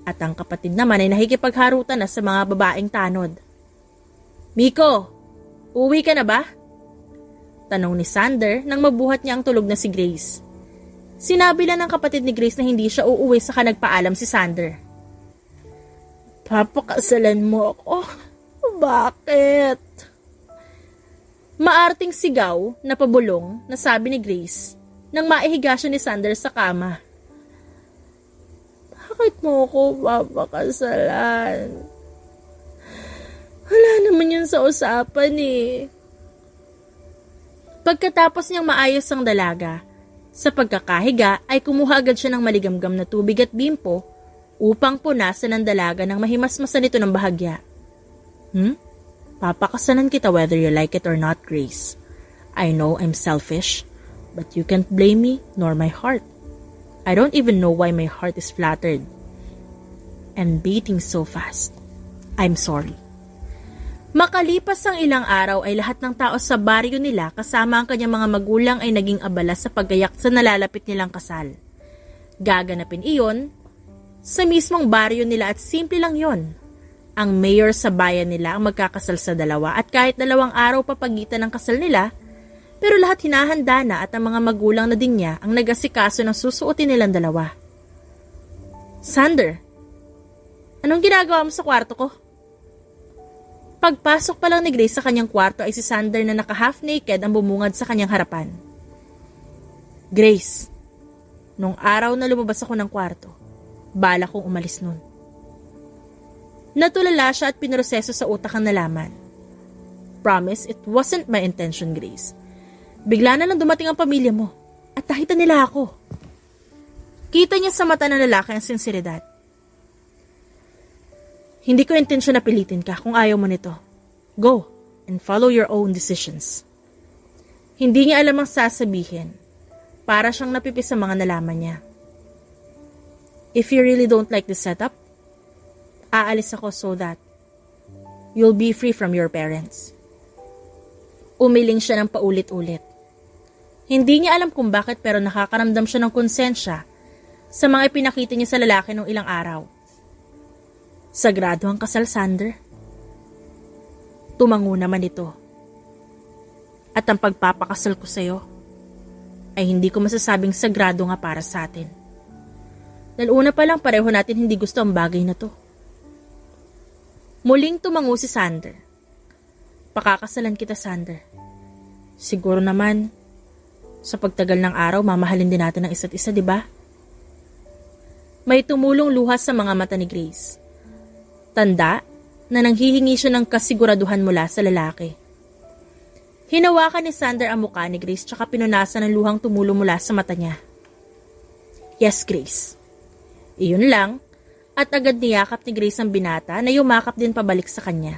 at ang kapatid naman ay nakikipagharutan na sa mga babaeng tanod. Miko, uwi ka na ba? Tanong ni Sander nang mabuhat niya ang tulog na si Grace. Sinabi lang ng kapatid ni Grace na hindi siya uuwi saka nagpaalam si Sander. Papakasalan mo ako? Bakit? Maarting sigaw na pabulong na sabi ni Grace nang maihiga siya ni Sander sa kama. Bakit mo ako papakasalan? Wala naman yun sa usapan eh. Pagkatapos niyang maayos ang dalaga, sa pagkakahiga ay kumuha agad siya ng maligamgam na tubig at bimpo upang punasan ng dalaga ng mahimasmasan nito ng bahagya. Papakasalan kita whether you like it or not, Grace. I know I'm selfish, but you can't blame me nor my heart. I don't even know why my heart is flattered and beating so fast. I'm sorry. Makalipas ang ilang araw ay lahat ng tao sa baryo nila kasama ang kanyang mga magulang ay naging abala sa paggayak sa nalalapit nilang kasal. Gaganapin iyon sa mismong baryo nila at simple lang yon. Ang mayor sa bayan nila ang magkakasal sa dalawa at kahit 2 araw pa pagitan ng kasal nila, pero lahat hinahanda na at ang mga magulang na din niya ang nag-asikaso ng susuotin nilang dalawa. Sander, anong ginagawa mo sa kwarto ko? Pagpasok pa lang ni Grace sa kanyang kwarto ay si Sander na naka-half naked ang bumungad sa kanyang harapan. Grace, nung araw na lumabas ako ng kwarto, bala kong umalis nun. Natulala siya at pinroseso sa utak ang nalaman. Promise, it wasn't my intention, Grace. Bigla na lang dumating ang pamilya mo at nakita nila ako. Kita niya sa mata ng lalaki ang sinseridad. Hindi ko intensyon na pilitin ka kung ayaw mo nito. Go and follow your own decisions. Hindi niya alam ang sasabihin. Para siyang napipis sa mga nalaman niya. If you really don't like the setup, aalis ako so that you'll be free from your parents. Umiling siya ng paulit-ulit. Hindi niya alam kung bakit pero nakakaramdam siya ng konsensya sa mga ipinakita niya sa lalaki nung ilang araw. Sagrado ang kasal, Sander. Tumango naman ito. At ang pagpapakasal ko sa'yo ay hindi ko masasabing sagrado nga para sa atin. Dahil una pa lang pareho natin hindi gusto ang bagay na to. Muling tumango si Sander. Pakakasalan kita, Sander. Siguro naman, sa pagtagal ng araw, mamahalin din natin ang isa't isa, di ba? May tumulong luha sa mga mata ni Grace. Tanda na nanghihingi siya ng kasiguraduhan mula sa lalaki. Hinawakan ni Sander ang mukha ni Grace tsaka pinunasan ng luhang tumulong mula sa mata niya. Yes, Grace. Iyon lang at agad niyakap ni Grace ang binata na yumakap din pabalik sa kanya.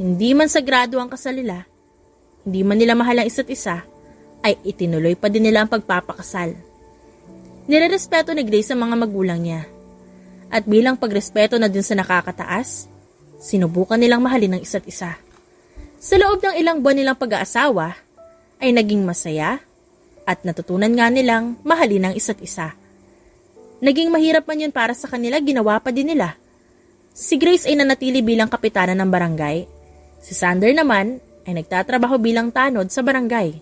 Hindi man sagrado ang kasal nila, hindi man nila mahal ang isa't isa, ay itinuloy pa din nila ang pagpapakasal. Nirerespeto ni Grace ang mga magulang niya. At bilang pagrespeto na din sa nakakataas, sinubukan nilang mahalin ang isa't isa. Sa loob ng ilang buwan nilang pag-aasawa, ay naging masaya at natutunan nga nilang mahalin ang isa't isa. Naging mahirap man yun para sa kanila, ginawa pa din nila. Si Grace ay nanatili bilang kapitana ng barangay. Si Sander naman ay nagtatrabaho bilang tanod sa barangay.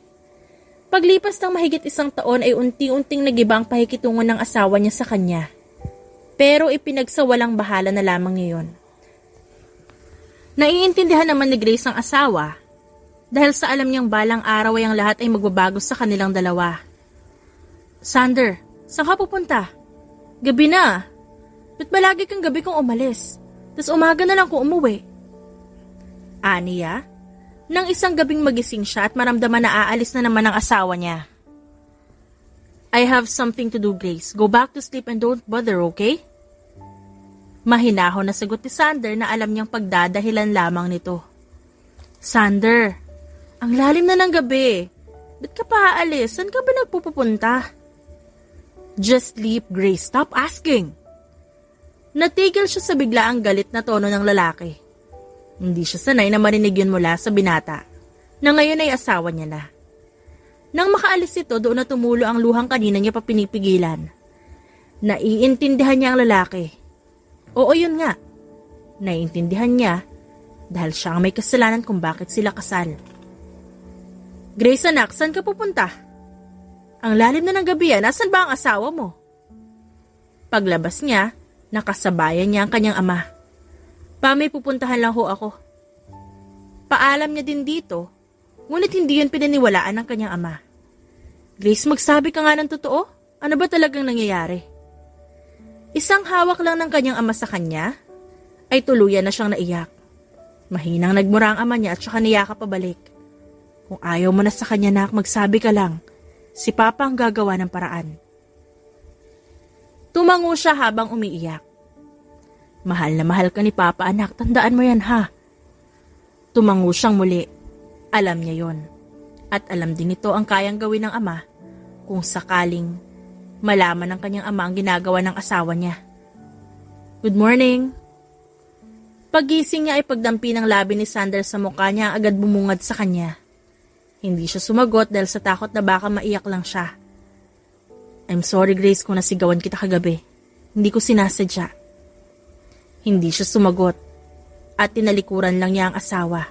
Paglipas ng mahigit 1 taon ay unti-unting nagiba ang pakikitungo ng asawa niya sa kanya. Pero ipinagsawalang bahala na lamang ngayon. Naiintindihan naman ni Grace ang asawa dahil sa alam niyang balang araw ay ang lahat ay magbabago sa kanilang dalawa. Sander, saan ka pupunta? Gabi na. Ba't ba lagi kang gabi kung umalis? Tas umaga na lang kung umuwi. Aniya, nang isang gabing magising siya at maramdaman na aalis na naman ang asawa niya. I have something to do, Grace. Go back to sleep and don't bother, okay? Mahinahon na sagot ni Sander na alam niyang pagdadahilan lamang nito. Sander, ang lalim na ng gabi. Ba't ka pa aalis? Saan ka ba nagpupunta? Just sleep, Grace. Stop asking. Natigil siya sa biglaang galit na tono ng lalaki. Hindi siya sanay na marinig yun mula sa binata, na ngayon ay asawa niya na. Nang makaalis ito, doon na tumulo ang luhang kanina niya pa pinipigilan. Naiintindihan niya ang lalaki. Oo, yun nga. Naiintindihan niya dahil siya ang may kasalanan kung bakit sila kasal. Grace anak, saan ka pupunta? Ang lalim na ng gabi nasan ba ang asawa mo? Paglabas niya, nakasabayan niya ang kanyang ama. May pupuntahan lang ho ako. Paalam niya din dito, ngunit hindi yun pinaniwalaan ng kanyang ama. Grace, magsabi ka nga ng totoo? Ano ba talagang nangyayari? Isang hawak lang ng kanyang ama sa kanya, ay tuluyan na siyang naiyak. Mahinang nagmura ang ama niya at saka niyakap pabalik. Kung ayaw mo na sa kanya nak, magsabi ka lang. Si Papa ang gagawa ng paraan. Tumango siya habang umiiyak. Mahal na mahal ka ni Papa anak, tandaan mo yan ha. Tumango siyang muli. Alam niya yon. At alam din ito ang kayang gawin ng ama kung sakaling malaman ng kanyang ama ang ginagawa ng asawa niya. Good morning. Paggising niya ay pagdampi ng labi ni Sander sa mukha niya agad bumungad sa kanya. Hindi siya sumagot dahil sa takot na baka maiyak lang siya. I'm sorry Grace kung nasigawan kita kagabi. Hindi ko sinasadya. Hindi siya sumagot at tinalikuran lang niya ang asawa.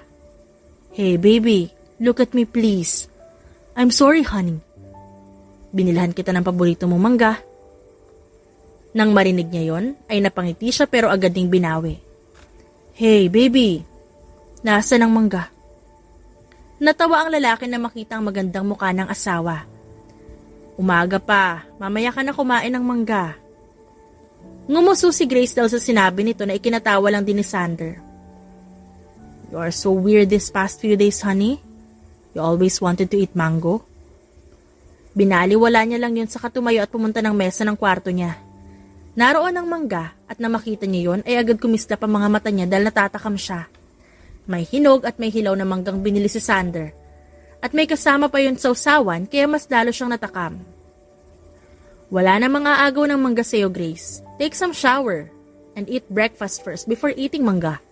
Hey baby, look at me please. I'm sorry honey. Binilhan kita ng paborito mong mangga. Nang marinig niya yon, ay napangiti siya pero agad ding binawi. Hey baby, nasaan ang mangga? Natawa ang lalaki na makita ang magandang mukha ng asawa. Umaga pa, mamaya ka na kumain ng mangga. Ngumuso si Grace dahil sa sinabi nito na ikinatawa lang din ni Sander. You are so weird this past few days, honey. You always wanted to eat mango. Binaliwala niya lang yun sa katumayo at pumunta ng mesa ng kwarto niya. Naroon ang mangga at na makita niya yon ay agad kumislap ang mga mata niya dahil natatakam siya. May hinog at may hilaw na manggang binili si Sander. At may kasama pa yun sa usawan kaya mas lalo siyang natakam. Wala na mga agaw ng mangga sa'yo, Grace. Take some shower and eat breakfast first before eating mangga.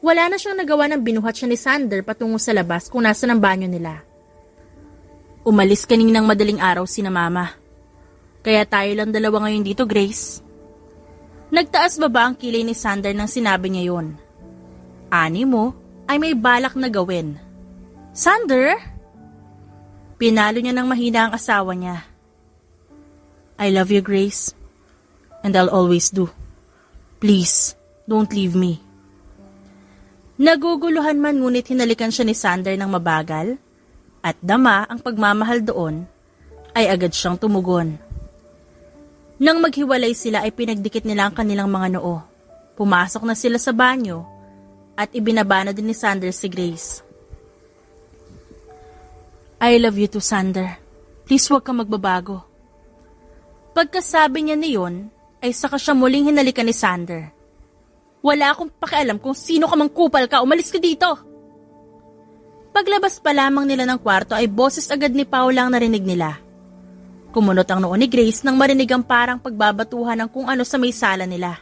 Wala na siyang nagawa ng binuhat siya ni Sander patungo sa labas kung nasa ng banyo nila. Umalis kaninang madaling araw sina mama. Kaya tayo lang dalawa ngayon dito, Grace. Nagtaas baba ang kilay ni Sander nang sinabi niya yun. Ani mo ay may balak na gawin. Sander? Pinalo niya ng mahina ang asawa niya. I love you, Grace. And I'll always do. Please, don't leave me. Naguguluhan man ngunit hinalikan siya ni Sander ng mabagal at dama ang pagmamahal doon ay agad siyang tumugon. Nang maghiwalay sila ay pinagdikit nila ang kanilang mga noo. Pumasok na sila sa banyo at ibinabana din ni Sander si Grace. I love you too, Sander. Please huwag kang magbabago. Pagkasabi niya niyon ay saka siya muling hinalikan ni Sander. Wala akong pakialam kung sino ka mang kupal ka, umalis ka dito! Paglabas pa lamang nila ng kwarto ay boses agad ni Paula ang narinig nila. Kumunot ang noo ni Grace nang marinig ang parang pagbabatuhan ng kung ano sa may sala nila.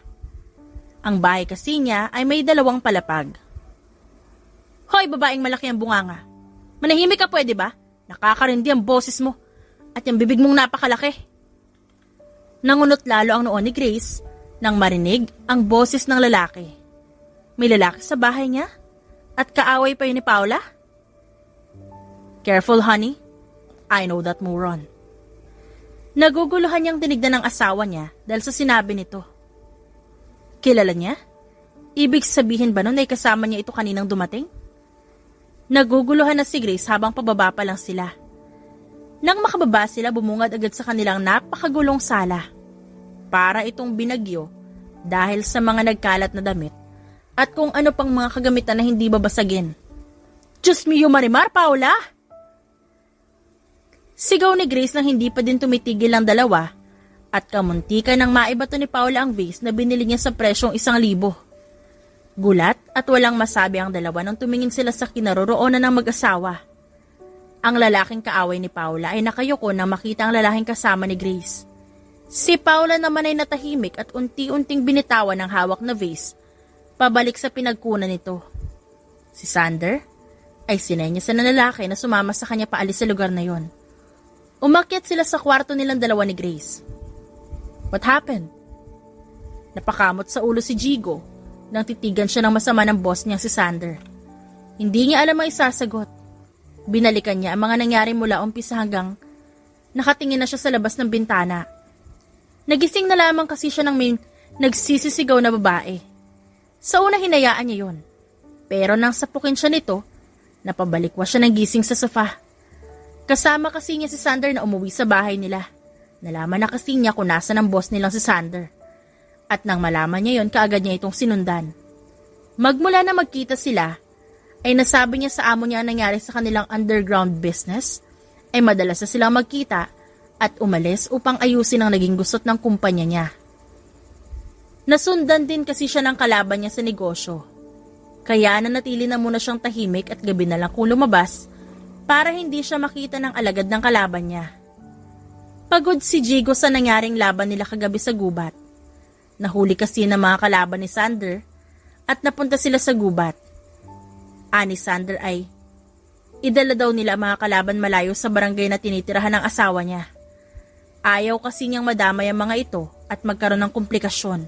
Ang bahay kasi niya ay may 2 palapag. Hoy, babaeng malaki ang bunganga. Manahimik ka pwede ba? Nakakarindi ang boses mo at yung bibig mong napakalaki. Nangunot lalo ang noo ni Grace nang marinig ang boses ng lalaki. May lalaki sa bahay niya? At kaaway pa yun ni Paula? Careful, honey. I know that moron. Naguguluhan niyang tinignan ng asawa niya dahil sa sinabi nito. Kilala niya? Ibig sabihin ba nun ay kasama niya ito kaninang dumating? Naguguluhan na si Grace habang pababa pa lang sila. Nang makababa sila, bumungad agad sa kanilang napakagulong sala. Para itong binagyo dahil sa mga nagkalat na damit at kung ano pang mga kagamitan na hindi babasagin. Diyos mio Marimar, Paula! Sigaw ni Grace nang hindi pa din tumitigil ang dalawa at kamuntikan nang maibato ni Paula ang vase na binili niya sa presyong 1,000. Gulat at walang masabi ang dalawa nang tumingin sila sa kinaroroonan ng mag-asawa. Ang lalaking kaaway ni Paula ay nakayuko nang makita ang lalaking kasama ni Grace. Si Paula naman ay natahimik at unti-unting binitawan ng hawak na vase pabalik sa pinagkunan nito. Si Sander ay sinenyasan ng lalaki na sumama sa kanya paalis sa lugar na yon. Umakyat sila sa kwarto nilang dalawa ni Grace. What happened? Napakamot sa ulo si Jigo nang titigan siya ng masama ng boss niyang si Sander. Hindi niya alam ang isasagot. Binalikan niya ang mga nangyari mula umpisa hanggang nakatingin na siya sa labas ng bintana. Nagising na lamang kasi siya ng may nagsisisigaw na babae. Sa una hinayaan niya yon. Pero nang sapukin siya nito, napabalikwas siya ng gising sa sofa. Kasama kasi niya si Sander na umuwi sa bahay nila. Nalaman na kasi niya kung nasa ng boss nilang si Sander. At nang malaman niya yon, kaagad niya itong sinundan. Magmula na magkita sila, ay nasabi niya sa amo niya ang nangyari sa kanilang underground business, ay madalas na silang magkita at umalis upang ayusin ang naging gusot ng kumpanya niya. Nasundan din kasi siya ng kalaban niya sa negosyo. Kaya nanatili na muna siyang tahimik at gabi na lang kung lumabas para hindi siya makita ng alagad ng kalaban niya. Pagod si Jigo sa nangyaring laban nila kagabi sa gubat. Nahuli kasi ng mga kalaban ni Sander at napunta sila sa gubat. Ani Sander ay idala daw nila mga kalaban malayo sa barangay na tinitirahan ng asawa niya. Ayaw kasi niyang madamay ang mga ito at magkaroon ng komplikasyon.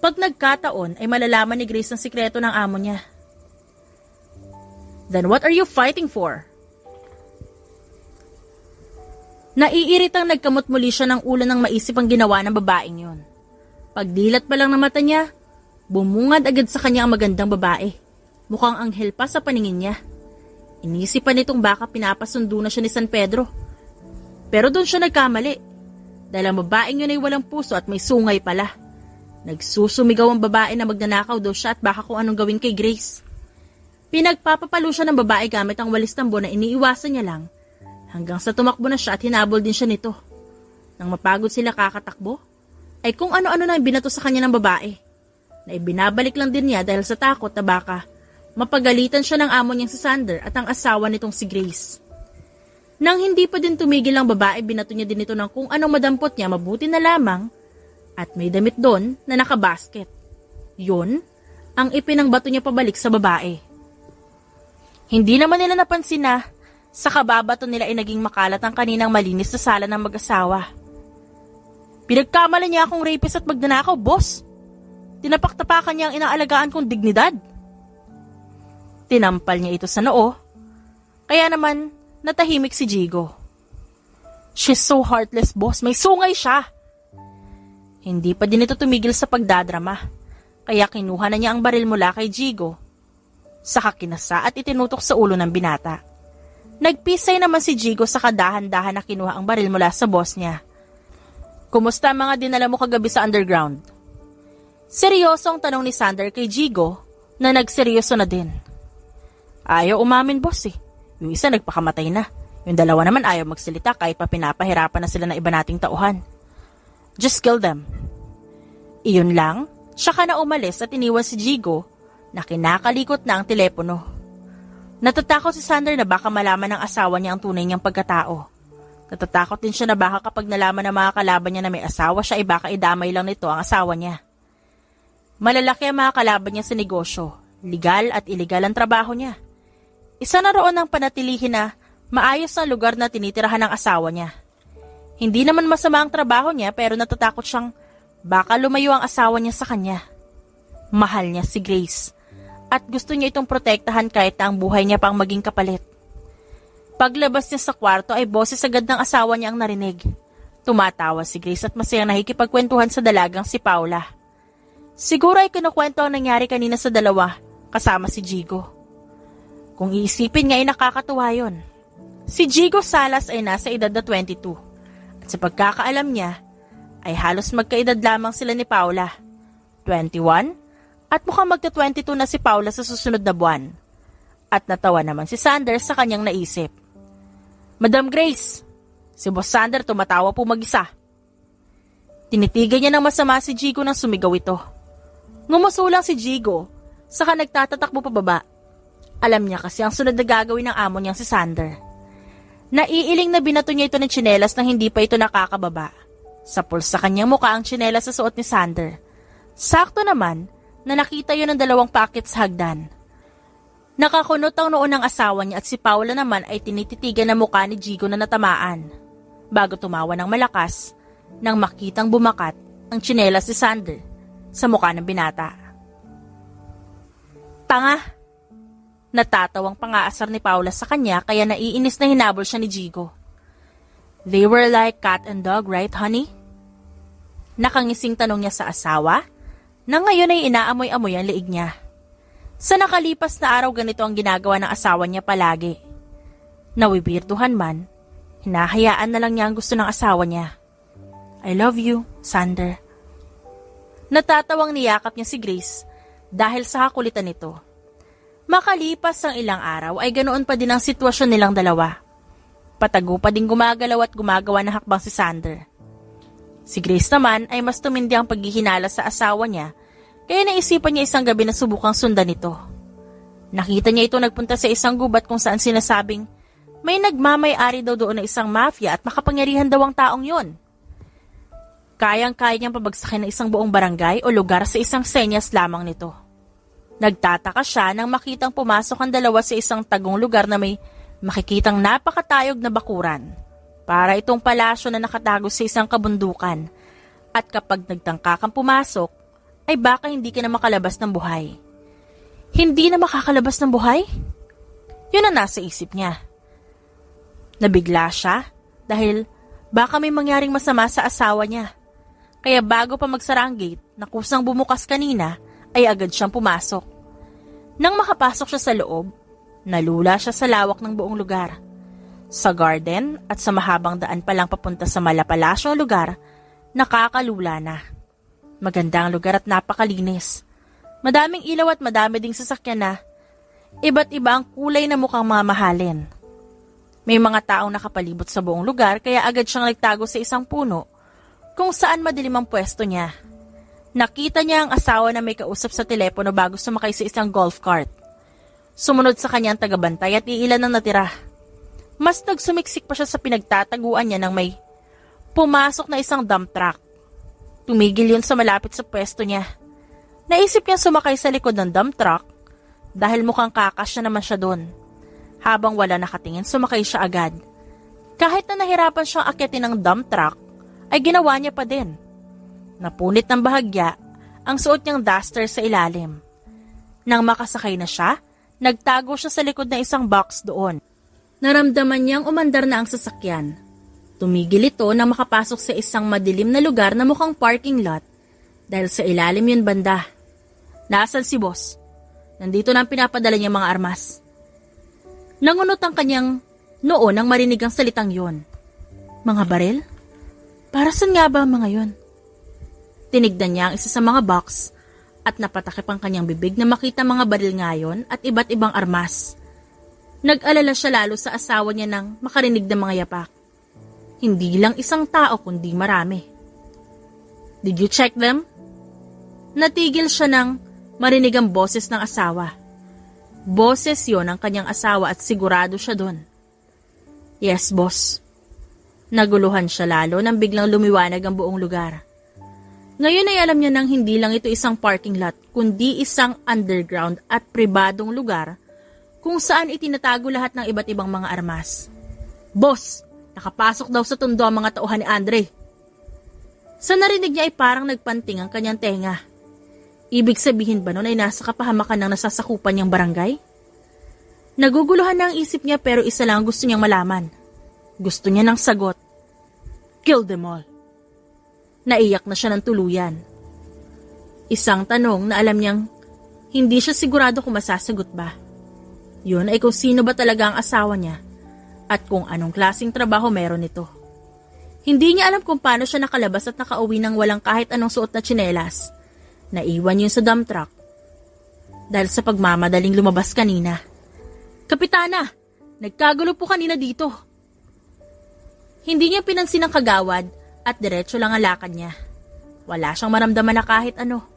Pag nagkataon ay malalaman ni Grace ang sikreto ng amo niya. Then what are you fighting for? Naiiritang nagkamot muli siya ng ulo nang maisip ang ginawa ng babaeng yon. Pagdilat pa lang ng mata niya, bumungad agad sa kanya ang magandang babae. Mukhang anghel pa sa paningin niya. Inisipan nitong baka pinapasundo na siya ni San Pedro. Pero doon siya nagkamali. Dahil ang babaeng yun ay walang puso at may sungay pala. Nagsusumigaw ang babae na magnanakaw daw siya at baka kung anong gawin kay Grace. Pinagpapapalo siya ng babae gamit ang walis tambo na iniiwasan niya lang. Hanggang sa tumakbo na siya at hinabol din siya nito. Nang mapagod sila kakatakbo, ay kung ano-ano na binato sa kanya ng babae, na ibinabalik lang din niya dahil sa takot na baka mapagalitan siya ng amo niyang si Sander at ang asawa nitong si Grace. Nang hindi pa din tumigil ang babae, binato niya din ito ng kung anong madampot niya, mabuti na lamang at may damit doon na nakabasket. Yun ang ipinangbato niya pabalik sa babae. Hindi naman nila napansin na sa kababato nila ay naging makalat ang kaninang malinis na sala ng mag-asawa. Pinagkamala niya akong rapist at magnanakaw, boss. Tinapaktapakan niya ang inaalagaan kong dignidad. Tinampal niya ito sa noo. Kaya naman, natahimik si Jigo. She's so heartless, boss. May sungay siya. Hindi pa din ito tumigil sa pagdadrama. Kaya kinuha na niya ang baril mula kay Jigo. Saka kinasa at itinutok sa ulo ng binata. Nagpisay naman si Jigo sa kadahan-dahan na kinuha ang baril mula sa boss niya. Kumusta ang mga dinala mo kagabi sa underground? Seryoso ang tanong ni Sander kay Jigo na nagseryoso na din. Ayaw umamin, boss eh. Yung isa nagpakamatay na. Yung dalawa naman ayaw magsalita kahit pa pinapahirapan na sila ng iba nating tauhan. Just kill them. Iyon lang, saka na umalis at iniwan si Jigo na kinakalikot na ang telepono. Natatakot si Sander na baka malaman ng asawa niya ang tunay niyang pagkatao. Natatakot din siya na baka kapag nalaman ng mga kalaban niya na may asawa siya ay baka idamay lang nito ang asawa niya. Malalaki ang mga kalaban niya sa negosyo. Legal at illegal ang trabaho niya. Isa na roon ang panatilihin na maayos ang lugar na tinitirahan ng asawa niya. Hindi naman masama ang trabaho niya pero natatakot siyang baka lumayo ang asawa niya sa kanya. Mahal niya si Grace at gusto niya itong protektahan kahit na ang buhay niya pang maging kapalit. Paglabas niya sa kwarto ay boses agad ng asawa niya ang narinig. Tumatawa si Grace at masayang nakikipagkwentuhan sa dalagang si Paula. Siguro ay kinukwento ang nangyari kanina sa dalawa kasama si Jigo. Kung iisipin nga ay nakakatuwa yun. Si Jigo Salas ay nasa edad na 22 at sa pagkakaalam niya ay halos magkaedad lamang sila ni Paula, 21 at mukhang magta-22 na si Paula sa susunod na buwan. At natawa naman si Sander sa kanyang naisip. Madam Grace, si Boss Sander tumatawa po mag-isa. Tinitigan niya ng masama si Jigo nang sumigaw ito. Ngumusulang si Jigo, saka nagtatatakbo pababa. Alam niya kasi ang sunod na gagawin ng amo niyang si Sander. Naiiling na binato niya ito ng tsinelas nang hindi pa ito nakakababa. Sapul sa kanyang muka ang tsinelas sa suot ni Sander. Sakto naman na nakita yun ng dalawang paakit sa hagdan. Nakakunot ang noon ng asawa niya at si Paula naman ay tinititigan ng mukha ni Jigo na natamaan. Bago tumawa ng malakas, nang makitang bumakat ang tsinelas ni Sander sa mukha ng binata. Tanga! Natatawang pangaasar ni Paula sa kanya kaya naiinis na hinabol siya ni Jigo. They were like cat and dog, right honey? Nakangising tanong niya sa asawa na ngayon ay inaamoy-amoy ang liig niya. Sa nakalipas na araw ganito ang ginagawa ng asawa niya palagi. Nawibirtuhan man, hinahayaan na lang niya ang gusto ng asawa niya. I love you, Sander. Natatawang niyakap niya si Grace dahil sa kakulitan nito. Makalipas ang ilang araw ay ganoon pa din ang sitwasyon nilang dalawa. Patago pa din gumagalaw at gumagawa ng hakbang si Sander. Si Grace naman ay mas tumindi ang paghihinala sa asawa niya kaya naisipan niya isang gabi na subukang sundan ito. Nakita niya ito nagpunta sa isang gubat kung saan sinasabing may nagmamay-ari daw doon na isang mafia at makapangyarihan daw ang taong yon. Kayang-kaya niyang pabagsakin ng isang buong barangay o lugar sa isang senyas lamang nito. Nagtataka siya nang makitang pumasok ang dalawa sa isang tagong lugar na may makikitang napakatayog na bakuran. Para itong palasyo na nakatago sa isang kabundukan. At kapag nagtangka kang pumasok, ay baka hindi ka na makalabas ng buhay. Hindi na makakalabas ng buhay? Yun ang nasa isip niya. Nabigla siya dahil baka may mangyaring masama sa asawa niya. Kaya bago pa magsara ang gate na kusang bumukas kanina, ay agad siyang pumasok. Nang makapasok siya sa loob, nalula siya sa lawak ng buong lugar. Sa garden at sa mahabang daan palang papunta sa malapalasyong lugar, nakakalula na. Maganda ang lugar at napakalinis. Madaming ilaw at madami ding sasakyan na iba't iba ang kulay na mukhang mamahalin. May mga taong nakapalibot sa buong lugar kaya agad siyang nagtago sa isang puno kung saan madilim ang pwesto niya. Nakita niya ang asawa na may kausap sa telepono bago sumakay sa isang golf cart. Sumunod sa kanyang tagabantay at iilan ang natira. Mas nagsumiksik pa siya sa pinagtataguan niya nang may pumasok na isang dump truck. Tumigil yun sa malapit sa pwesto niya. Naisip niya sumakay sa likod ng dump truck dahil mukhang kakasya naman siya doon. Habang wala nakatingin, sumakay siya agad. Kahit na nahirapan siyang akyatin ng dump truck, ay ginawa niya pa din. Napunit ng bahagya ang suot niyang duster sa ilalim. Nang makasakay na siya, nagtago siya sa likod ng isang box doon. Naramdaman niyang umandar na ang sasakyan. Tumigil ito nang makapasok sa isang madilim na lugar na mukhang parking lot dahil sa ilalim yun banda. Nasaan si boss? Nandito na ang pinapadala niyang mga armas. Nangunot ang kanyang noo nang marinig ang salitang yon. Mga baril? Para saan nga ba ang mga yon? Tinignan niya ang isa sa mga box at napatakip ang kanyang bibig na makita mga baril ngayon at iba't ibang armas. Nag-alala siya lalo sa asawa niya nang makarinig ng mga yapak. Hindi lang isang tao kundi marami. Did you check them? Natigil siya nang marinig ang boses ng asawa. Boses yon ng kanyang asawa at sigurado siya doon. Yes, boss. Naguluhan siya lalo nang biglang lumiwanag ang buong lugar. Ngayon ay alam niya nang hindi lang ito isang parking lot, kundi isang underground at pribadong lugar kung saan itinatago lahat ng iba't ibang mga armas. Boss, nakapasok daw sa tundo ang mga tauhan ni Andre. Sa narinig niya ay parang nagpanting ang kanyang tenga. Ibig sabihin ba nun ay nasa kapahamakan ng nasasakupan niyang barangay? Naguguluhan na ang isip niya pero isa lang ang gusto niyang malaman. Gusto niya ng sagot. Kill them all. Naiyak na siya ng tuluyan. Isang tanong na alam niyang hindi siya sigurado kung masasagot ba. Yun ay kung sino ba talaga ang asawa niya at kung anong klaseng trabaho meron ito. Hindi niya alam kung paano siya nakalabas at nakauwi ng walang kahit anong suot na tsinelas. Naiwan yun sa dump truck dahil sa pagmamadaling lumabas kanina. Kapitana, nagkagulo po kanina dito. Hindi niya pinansin ang kagawad at diretso lang ang lakad niya. Wala siyang maramdaman na kahit ano.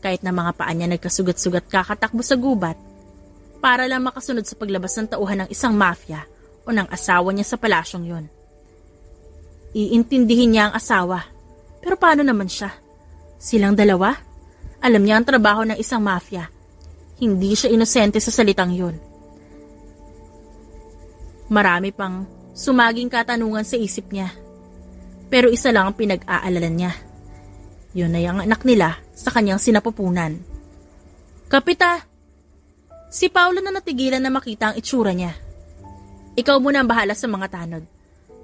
Kahit na mga paa niya nagkasugat-sugat kakatakbo sa gubat para lang makasunod sa paglabas ng tauhan ng isang mafia o ng asawa niya sa palasyong yun. Iintindihin niya ang asawa, pero paano naman siya? Silang dalawa? Alam niya ang trabaho ng isang mafia. Hindi siya inosente sa salitang yun. Marami pang sumaging katanungan sa isip niya, pero isa lang ang pinag-aalalan niya. Yun ay ang anak nila sa kanyang sinapupunan. Kapita! Si Paolo na natigilan na makita ang itsura niya. Ikaw muna ang bahala sa mga tanod.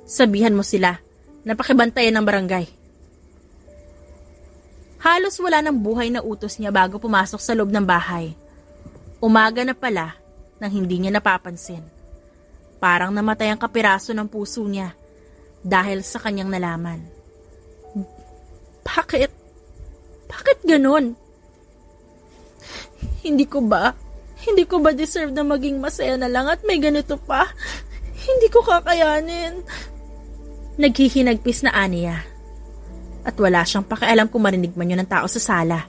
Sabihan mo sila na pakibantayan ng barangay. Halos wala ng buhay na utos niya bago pumasok sa loob ng bahay. Umaga na pala nang hindi niya napapansin. Parang namatay ang kapiraso ng puso niya dahil sa kanyang nalaman. Bakit? Bakit ganun? Hindi ko ba deserve na maging masaya na lang at may ganito pa? Hindi ko kakayanin. Naghihinagpis na aniya. At wala siyang pakialam kung marinig man yun ng tao sa sala.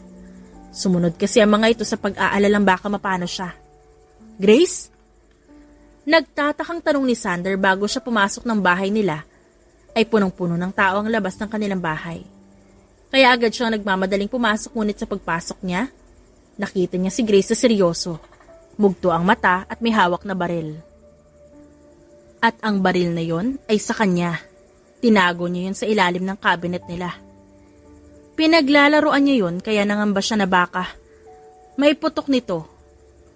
Sumunod kasi ang mga ito sa pag-aalalang baka mapano siya. Grace? Nagtatakang tanong ni Sander bago siya pumasok ng bahay nila ay punong-puno ng tao ang labas ng kanilang bahay. Kaya agad siyang nagmamadaling pumasok ngunit sa pagpasok niya, nakita niya si Grace na seryoso. Mugto ang mata at may hawak na baril. At ang baril na yon ay sa kanya. Tinago niya yun sa ilalim ng cabinet nila. Pinaglalaroan niya yun kaya nangamba siya na baka may putok nito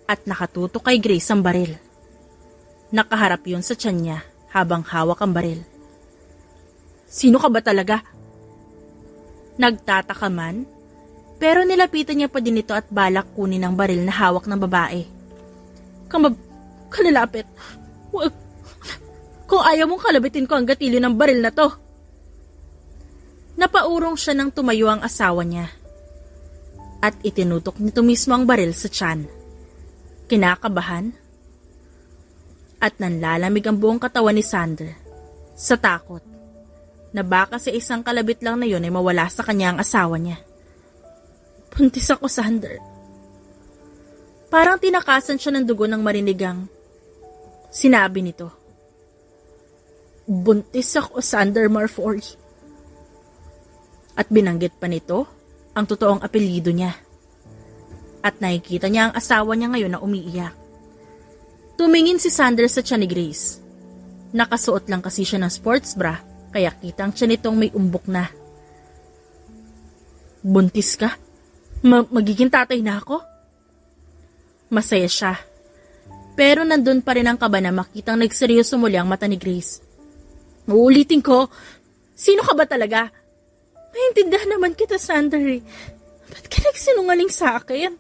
at nakatutok kay Grace ang baril. Nakaharap yun sa tiyan niya habang hawak ang baril. Sino ka ba talaga? Nagtataka man, pero nilapitan niya pa din ito at balak kunin ang baril na hawak ng babae. Kalalapit. Wag. Kung ayaw mong kalabitin ko ang gatilyo ng baril na to. Napaurong siya nang tumayo ang asawa niya. At itinutok nito mismo ang baril sa tiyan. Kinakabahan. At nanlalamig ang buong katawan ni Sander. Sa takot. Na baka sa isang kalabit lang na yun ay mawala sa kanya ang asawa niya. Buntis ako, Sander. Parang tinakasan siya ng dugo ng marinigang. Sinabi nito. Buntis ako, Sander Marfori. At binanggit pa nito ang totoong apelyido niya. At nakikita niya ang asawa niya ngayon na umiiyak. Tumingin si Sander sa tiyan ni Grace. Nakasuot lang kasi siya ng sports bra, kaya kitang tiyan nitong may umbok na. Buntis ka? Magiging tatay na ako? Masaya siya. Pero nandun pa rin ang kaba na makitang nagseryoso muli ang mata ni Grace. Uulitin ko, sino ka ba talaga? Maintindihan naman kita, Sander. Ba't ka nagsinungaling sa akin?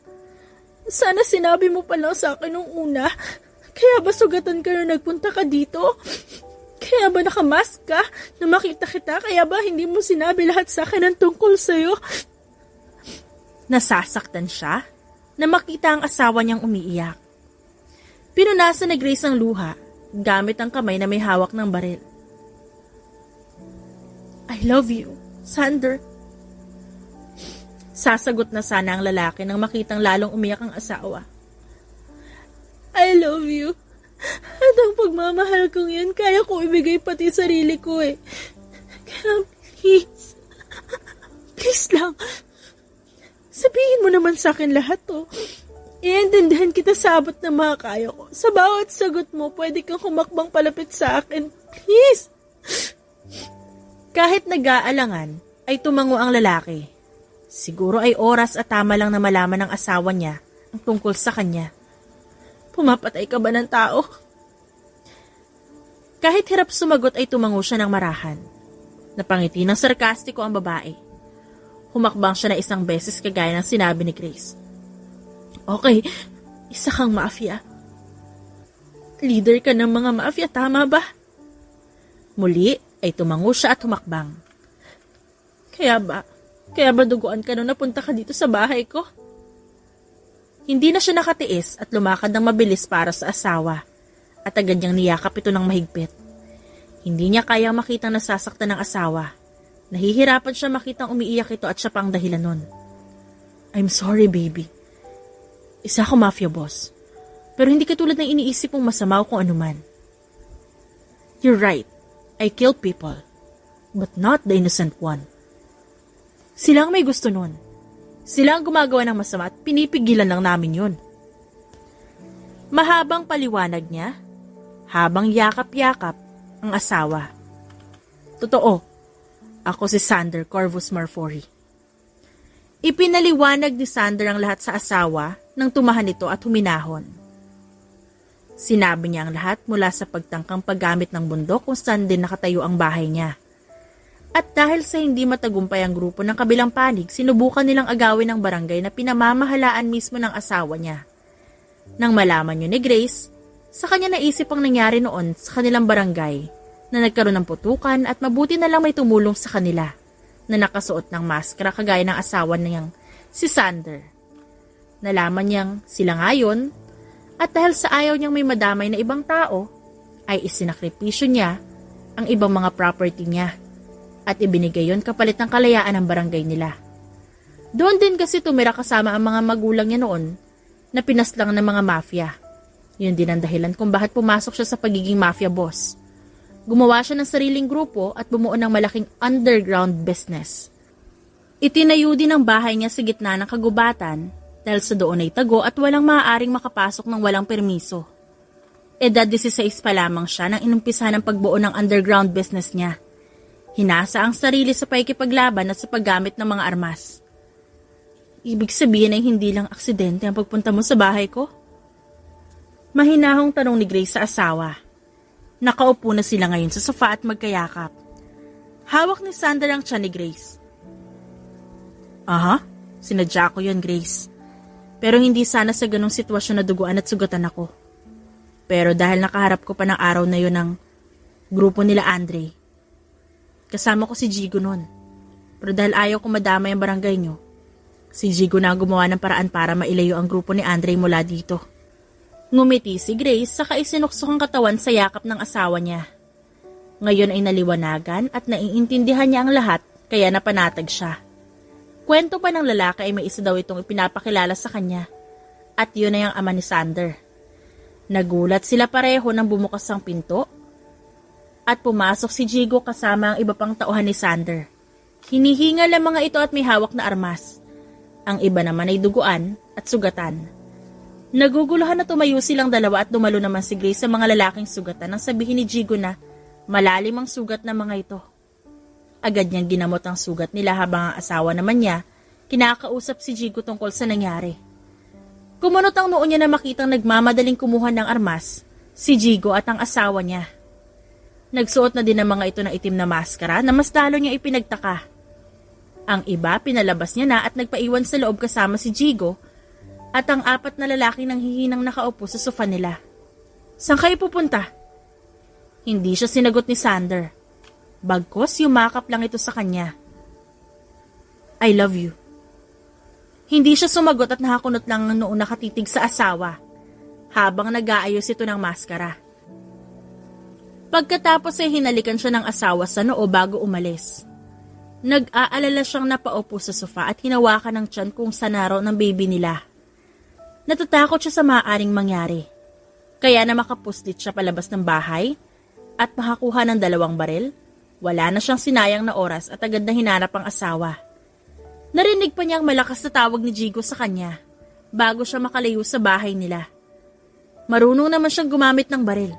Sana sinabi mo pa lang sa akin nung una. Kaya ba sugatan ka nung nagpunta ka dito? Kaya ba nakamask ka na makita kita? Kaya ba hindi mo sinabi lahat sa akin ang tungkol sa'yo? Nasasaktan siya na makita ang asawa niyang umiiyak. Pinunasan ni Grace ang luha gamit ang kamay na may hawak ng baril. I love you, Sander. Sasagot na sana ang lalaki nang makitang lalong umiyak ang asawa. I love you. At ang pagmamahal kong yan, kaya ko ibigay pati sarili ko eh. Kaya please, please lang, sabihin mo naman sa akin lahat to. Iintindihan kita sa abot na makakaya ko. Sa bawat sagot mo, pwede kang humakbang palapit sa akin. Please. Kahit nag-aalangan, ay tumango ang lalaki. Siguro ay oras at tama lang na malaman ng asawa niya ang tungkol sa kanya. Pumapatay ka ba ng tao? Kahit hirap sumagot ay tumango siya ng marahan. Napangiti ng sarkastiko ang babae. Humakbang siya na isang beses kagaya ng sinabi ni Grace. Okay, isa kang mafia. Leader ka ng mga mafia, tama ba? Muli ay tumango siya at humakbang. Kaya ba duguan ka nung napunta ka dito sa bahay ko? Hindi na siya nakatiis at lumakad ng mabilis para sa asawa at agad niyang niyakap ito ng mahigpit. Hindi niya kayang makitang nasasaktan ng asawa. Nahihirapan siya makitang umiiyak ito at siya pang dahilan nun. I'm sorry, baby. Isa ako mafia boss. Pero hindi katulad ng iniisip mong masama o kung anuman. You're right. I kill people. But not the innocent one. Sila ang may gusto nun. Sila ang gumagawa ng masama at pinipigilan lang namin yun. Mahabang paliwanag niya, habang yakap-yakap ang asawa. Totoo, ako si Sander Corvus Marfori. Ipinaliwanag ni Sander ang lahat sa asawa nang tumahan ito at huminahon. Sinabi niya ang lahat mula sa pagtangkang paggamit ng bundok kung saan din nakatayo ang bahay niya. At dahil sa hindi matagumpay ang grupo ng kabilang panig, sinubukan nilang agawin ng barangay na pinamamahalaan mismo ng asawa niya. Nang malaman yun ni Grace, sa kanya naisip ang nangyari noon sa kanilang barangay na nagkaroon ng putukan at mabuti na lang may tumulong sa kanila na nakasuot ng maskara kagaya ng asawa niyang si Sander. Nalaman niyang sila ngayon at dahil sa ayaw niyang may madamay na ibang tao, ay isinakripisyo niya ang ibang mga property niya at ibinigay yon kapalit ng kalayaan ng barangay nila. Doon din kasi tumira kasama ang mga magulang niya noon na pinaslang ng mga mafia. Yun din ang dahilan kung bakit pumasok siya sa pagiging mafia boss. Gumawa siya ng sariling grupo at bumuo ng malaking underground business. Itinayo din ang bahay niya sa gitna ng kagubatan dahil sa doon ay tago at walang maaaring makapasok ng walang permiso. Edad 16 pa lamang siya nang inumpisahan ang pagbuo ng underground business niya. Hinasa ang sarili sa pakikipaglaban at sa paggamit ng mga armas. Ibig sabihin ay hindi lang aksidente ang pagpunta mo sa bahay ko? Mahinahong tanong ni Grace sa asawa. Nakaupo na sila ngayon sa sofa at magkayakap. Hawak ni Sander ang tiyan ni Grace. Aha, sinadya ko yun, Grace. Pero hindi sana sa ganong sitwasyon na duguan at sugatan ako. Pero dahil nakaharap ko pa ng araw na yun ng grupo nila Andre. Kasama ko si Jigo nun. Pero dahil ayaw ko madamay ang barangay nyo, si Jigo na gumawa ng paraan para mailayo ang grupo ni Andre mula dito. Ngumiti si Grace saka isinuksok ang katawan sa yakap ng asawa niya. Ngayon ay naliwanagan at naiintindihan niya ang lahat kaya napanatag siya. Kwento pa ng lalaki ay may isa daw itong ipinapakilala sa kanya at yun ay ang ama ni Sander. Nagulat sila pareho nang bumukas ang pinto at pumasok si Jigo kasama ang iba pang tauhan ni Sander. Hinihingal ang mga ito at may hawak na armas. Ang iba naman ay duguan at sugatan. Naguguluhan na tumayo silang dalawa at dumalo naman si Grace sa mga lalaking sugatan nang sabihin ni Jigo na malalim ang sugat ng mga ito. Agad niyang ginamot ang sugat nila habang ang asawa naman niya kinakausap si Jigo tungkol sa nangyari. Kumunot ang noo niya na makitang nagmamadaling kumuha ng armas si Jigo at ang asawa niya. Nagsuot na din ng mga ito ng itim na maskara na mas lalo niya ipinagtaka. Ang iba pinalabas niya na at nagpaiwan sa loob kasama si Jigo at ang 4 na lalaki nang hihinang nakaupo sa sofa nila. Saan kayo pupunta? Hindi siya sinagot ni Sander. Bagkos yumakap lang ito sa kanya. I love you. Hindi siya sumagot at nakakunot lang ang noong nakatitig sa asawa habang nag-aayos ito ng maskara. Pagkatapos ay hinalikan siya ng asawa sa noo bago umalis. Nag-aalala siyang napaupo sa sofa at hinawakan ng tiyan kung saan araw ng baby nila. Natatakot siya sa maaaring mangyari. Kaya na makapuslit siya palabas ng bahay at makakuha ng 2 baril, wala na siyang sinayang na oras at agad na hinanap ang asawa. Narinig pa niya ang malakas na tawag ni Jigo sa kanya bago siya makalayo sa bahay nila. Marunong naman siyang gumamit ng baril,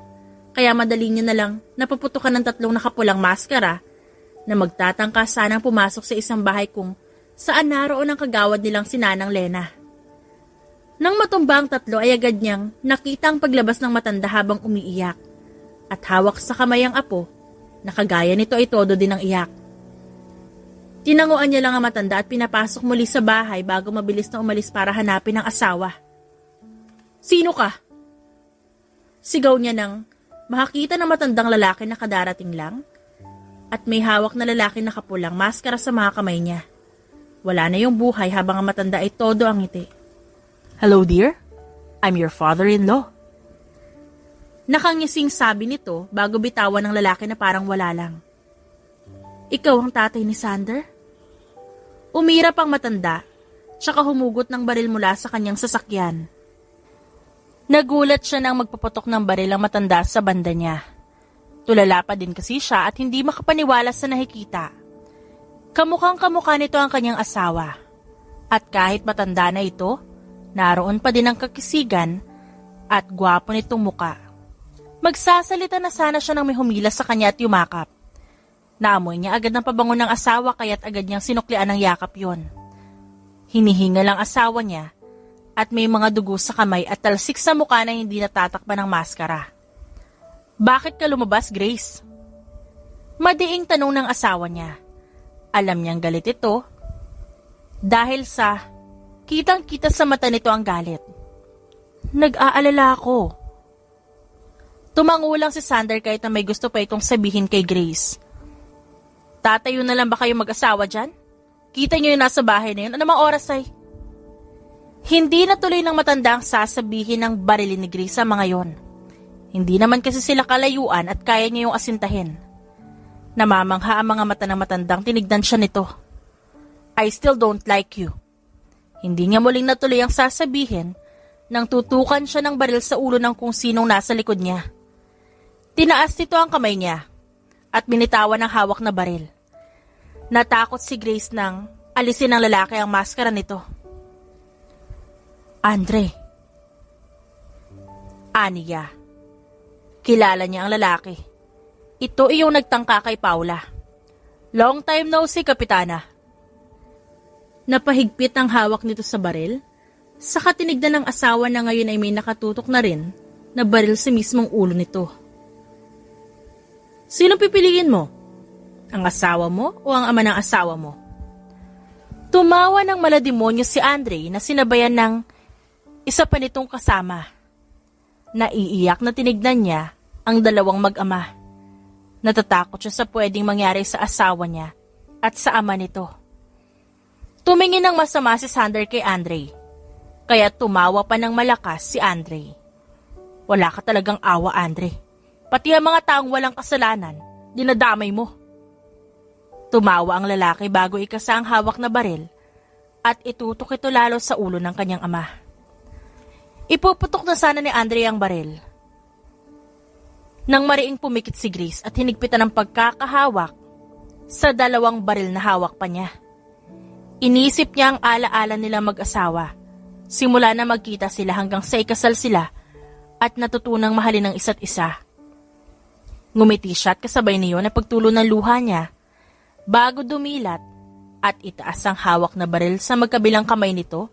kaya madali niya na lang napaputukan ng 3 nakapulang maskara na magtatangka sanang pumasok sa isang bahay kung saan naroon ang kagawad nilang si Nanang Lena. Nang matumba ang 3 ay agad niyang nakita ang paglabas ng matanda habang umiiyak at hawak sa kamay ang apo na kagaya nito ay todo din ang iyak. Tinanguan niya lang ang matanda at pinapasok muli sa bahay bago mabilis na umalis para hanapin ang asawa. Sino ka? Sigaw niya nang makakita ng matandang lalaki na kadarating lang at may hawak na lalaki na kapulang maskara sa mga kamay niya. Wala na yung buhay habang ang matanda ay todo ang ngiti. Hello dear, I'm your father-in-law. Nakangising sabi nito bago bitawan ng lalaki na parang wala lang. Ikaw ang tatay ni Sander? Umirap ang matanda, tsaka humugot ng baril mula sa kanyang sasakyan. Nagulat siya nang magpaputok ng baril ang matanda sa banda niya. Tulala pa din kasi siya at hindi makapaniwala sa nakikita. Kamukhang kamukha nito ang kanyang asawa. At kahit matanda na ito, naroon pa din ang kakisigan at gwapo nitong muka. Magsasalita na sana siya nang may humila sa kanya at yumakap. Naamoy niya agad ng pabango ng asawa kaya't agad niyang sinuklian ng yakap yon. Hinihingal ang asawa niya at may mga dugo sa kamay at talsik sa mukha na hindi natatakpan ng maskara. Bakit ka lumabas, Grace? Madiing tanong ng asawa niya. Alam niyang galit ito dahil sa kitang-kita sa mata nito ang galit. Nag-aalala ako. Tumango lang si Sander kahit na may gusto pa itong sabihin kay Grace. Tatayo na lang ba kayo mag-asawa dyan? Kita niyo yung nasa bahay na yun? Ano mang oras ay? Hindi na tuloy ng matanda ang sasabihin ng barilin ni Grace sa mga yon. Hindi naman kasi sila kalayuan at kaya niya yung asintahin. Namamangha ang mga mata ng matandang tinignan siya nito. I still don't like you. Hindi niya muling natuloy ang sasabihin nang tutukan siya ng baril sa ulo ng kung sinong nasa likod niya. Tinaas nito ang kamay niya at binitawan ng hawak na baril. Natakot si Grace nang alisin ng lalaki ang maskara nito. Andre. Aniya. Kilala niya ang lalaki. Ito iyong nagtangka kay Paula. Long time no see, Kapitana. Napahigpit ang hawak nito sa baril, saka tinignan ng asawa na ngayon ay may nakatutok na rin na baril sa mismong ulo nito. Sino pipiliin mo? Ang asawa mo o ang ama ng asawa mo? Tumawa ng malademonyo si Andre na sinabayan ng isa pa nitong kasama. Naiiyak na tinignan niya ang dalawang mag-ama. Natatakot siya sa pwedeng mangyari sa asawa niya at sa ama nito. Tumingin ng masama si Sander kay Andre, kaya tumawa pa ng malakas si Andre. Wala ka talagang awa, Andre. Pati ang mga taong walang kasalanan, dinadamay mo. Tumawa ang lalaki bago ikasa ang hawak na baril at itutok ito lalo sa ulo ng kanyang ama. Ipuputok na sana ni Andre ang baril. Nang mariing pumikit si Grace at hinigpitan ng pagkakahawak sa dalawang baril na hawak pa niya. Inisip niya ang alaala nila mag-asawa. Simula na magkita sila hanggang sa ikasal sila at natutunang mahalin ng isa't isa. Ngumiti siya at kasabay niyo na pagtulo ng luha niya bago dumilat at itaas ang hawak na baril sa magkabilang kamay nito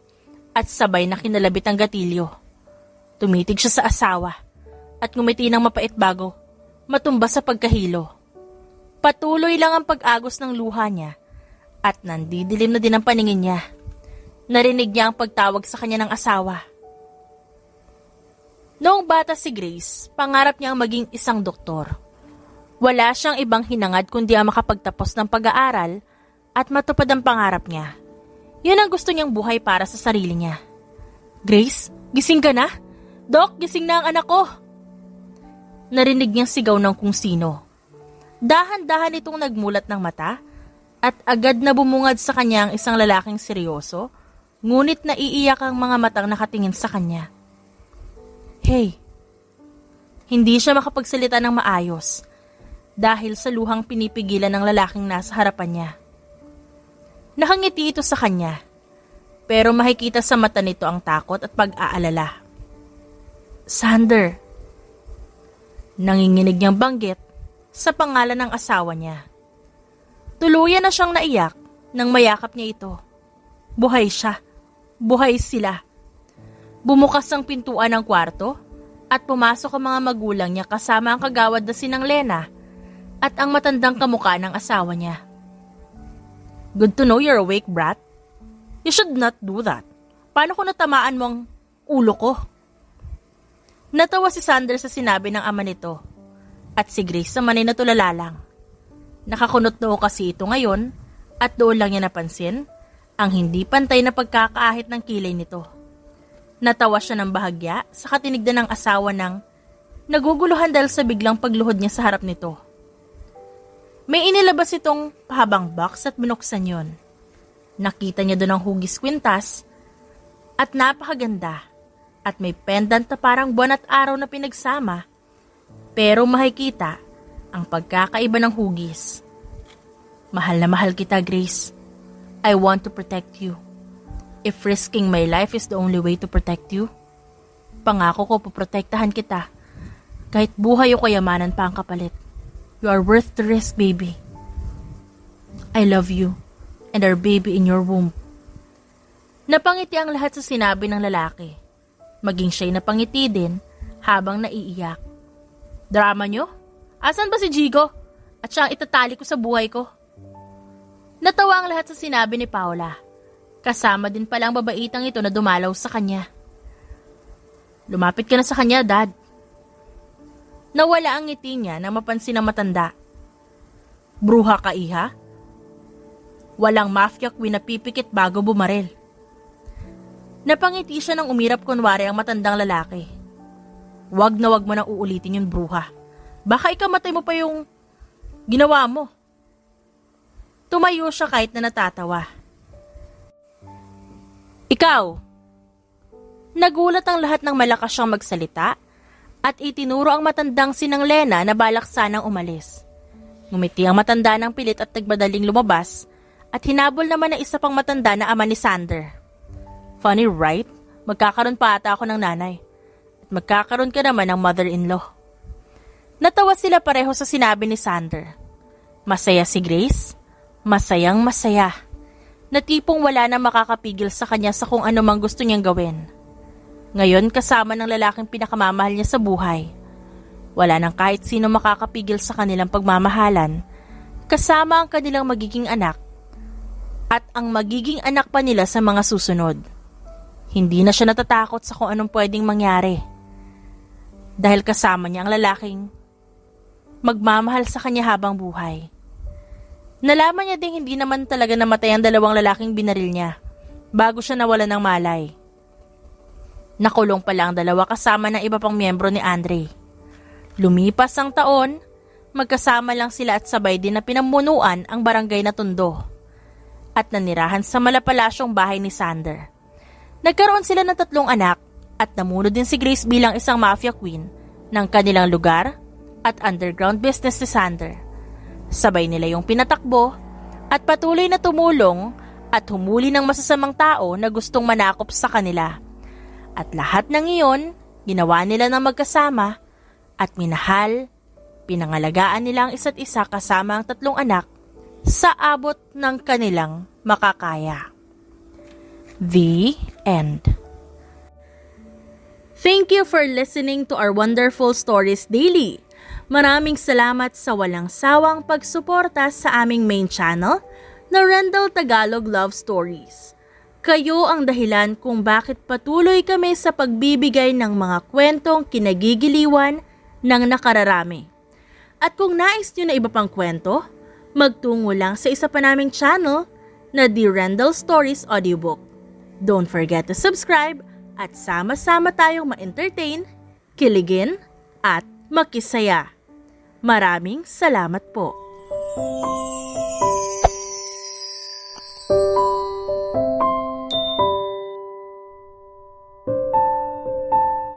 at sabay na kinalabit ang gatilyo. Tumitig siya sa asawa at ngumiti ng mapait bago matumba sa pagkahilo. Patuloy lang ang pag-agos ng luha niya at nandidilim na din ang paningin niya. Narinig niya ang pagtawag sa kanya ng asawa. Noong bata si Grace, pangarap niya ang maging isang doktor. Wala siyang ibang hinangad kundi ang makapagtapos ng pag-aaral at matupad ang pangarap niya. Yun ang gusto niyang buhay para sa sarili niya. Grace, gising ka na? Dok, gising na ang anak ko. Narinig niyang sigaw ng kung sino. Dahan-dahan itong nagmulat ng mata at agad na bumungad sa kanya ang isang lalaking seryoso, ngunit naiiyak ang mga matang nakatingin sa kanya. Hey! Hindi siya makapagsalita ng maayos dahil sa luhang pinipigilan ng lalaking nasa harapan niya. Nakangiti ito sa kanya, pero makikita sa mata nito ang takot at pag-aalala. Sander! Nanginginig niyang banggit sa pangalan ng asawa niya. Tuluyan na siyang naiyak nang mayakap niya ito. Buhay siya. Buhay sila. Bumukas ang pintuan ng kwarto at pumasok ang mga magulang niya kasama ang kagawad na sinang Lena at ang matandang kamukha ng asawa niya. Good to know you're awake, brat. You should not do that. Paano kung natamaan mo ang ulo ko? Natawa si Sander sa sinabi ng ama nito. At si Grace naman ay natulala lang. Nakakunot noo kasi ito ngayon at doon lang niya napansin ang hindi pantay na pagkakaahit ng kilay nito. Natawa siya ng bahagya sa katinigdan ng asawa ng naguguluhan dahil sa biglang pagluhod niya sa harap nito. May inilabas itong pahabang box at binuksan yon. Nakita niya doon ang hugis kwintas at napakaganda at may pendant na parang buwan at araw na pinagsama. Pero makikita ang pagkakaiba ng hugis. Mahal na mahal kita, Grace. I want to protect you. If risking my life is the only way to protect you, pangako ko poprotektahan kita. Kahit buhay o kayamanan pa ang kapalit. You are worth the risk, baby. I love you and our baby in your womb. Napangiti ang lahat sa sinabi ng lalaki. Maging siya'y napangiti din habang naiiyak. Drama nyo? Asan ba si Jigo? At siya ang itatali ko sa buhay ko? Natawa ang lahat sa sinabi ni Paula. Kasama din pala ang babaitang ito na dumalaw sa kanya. Lumapit ka na sa kanya, Dad. Nawala ang ngiti niya nang mapansin ng matanda. Bruha ka, iha? Walang mafia queen na pipikit bago bumaril. Napangiti siya nang umirap kunwari ang matandang lalaki. Wag na wag mo nang uulitin yung bruha. Baka ikamatay mo pa yung ginawa mo. Tumayo siya kahit na natatawa. Ikaw! Nagulat ang lahat ng malakas siyang magsalita at itinuro ang matandang sinang Lena na balak sanang umalis. Ngumiti ang matanda ng pilit at nagbadaling lumabas at hinabol naman ng isa pang matanda na ama ni Sander. Funny, right? Magkakaroon pa ata ako ng nanay. At magkakaroon ka naman ng mother-in-law. Natawa sila pareho sa sinabi ni Sander. Masaya si Grace? Masayang masaya. Na tipong wala na makakapigil sa kanya sa kung ano mang gusto niyang gawin. Ngayon kasama ng lalaking pinakamamahal niya sa buhay. Wala nang kahit sino makakapigil sa kanilang pagmamahalan, kasama ang kanilang magiging anak at ang magiging anak pa nila sa mga susunod. Hindi na siya natatakot sa kung anong pwedeng mangyari. Dahil kasama niya ang lalaking magmamahal sa kanya habang buhay. Nalaman niya ding hindi naman talaga namatay ang dalawang lalaking binaril niya bago siya nawala ng malay. Nakulong pala ang dalawa kasama ng iba pang miyembro ni Andre. Lumipas ang taon, magkasama lang sila at sabay din na pinamunuan ang barangay na Tondo at nanirahan sa malapalasyong bahay ni Sander. Nagkaroon sila ng 3 anak at namunod din si Grace bilang isang mafia queen ng kanilang lugar at underground business ni Sander. Sabay nila yung pinatakbo at patuloy na tumulong at humuli ng masasamang tao na gustong manakop sa kanila. At lahat ng iyon, ginawa nila ng magkasama at minahal, pinangalagaan nila ang isa't isa kasama ang 3 anak sa abot ng kanilang makakaya. The end. Thank you for listening to our wonderful stories daily. Maraming salamat sa walang sawang pagsuporta sa aming main channel na Rendell Tagalog Love Stories. Kayo ang dahilan kung bakit patuloy kami sa pagbibigay ng mga kwentong kinagigiliwan ng nakararami. At kung nais nyo na iba pang kwento, magtungo lang sa isa pa naming channel na The Rendell Stories Audiobook. Don't forget to subscribe at sama-sama tayong ma-entertain, kiligin, at makisaya. Maraming salamat po.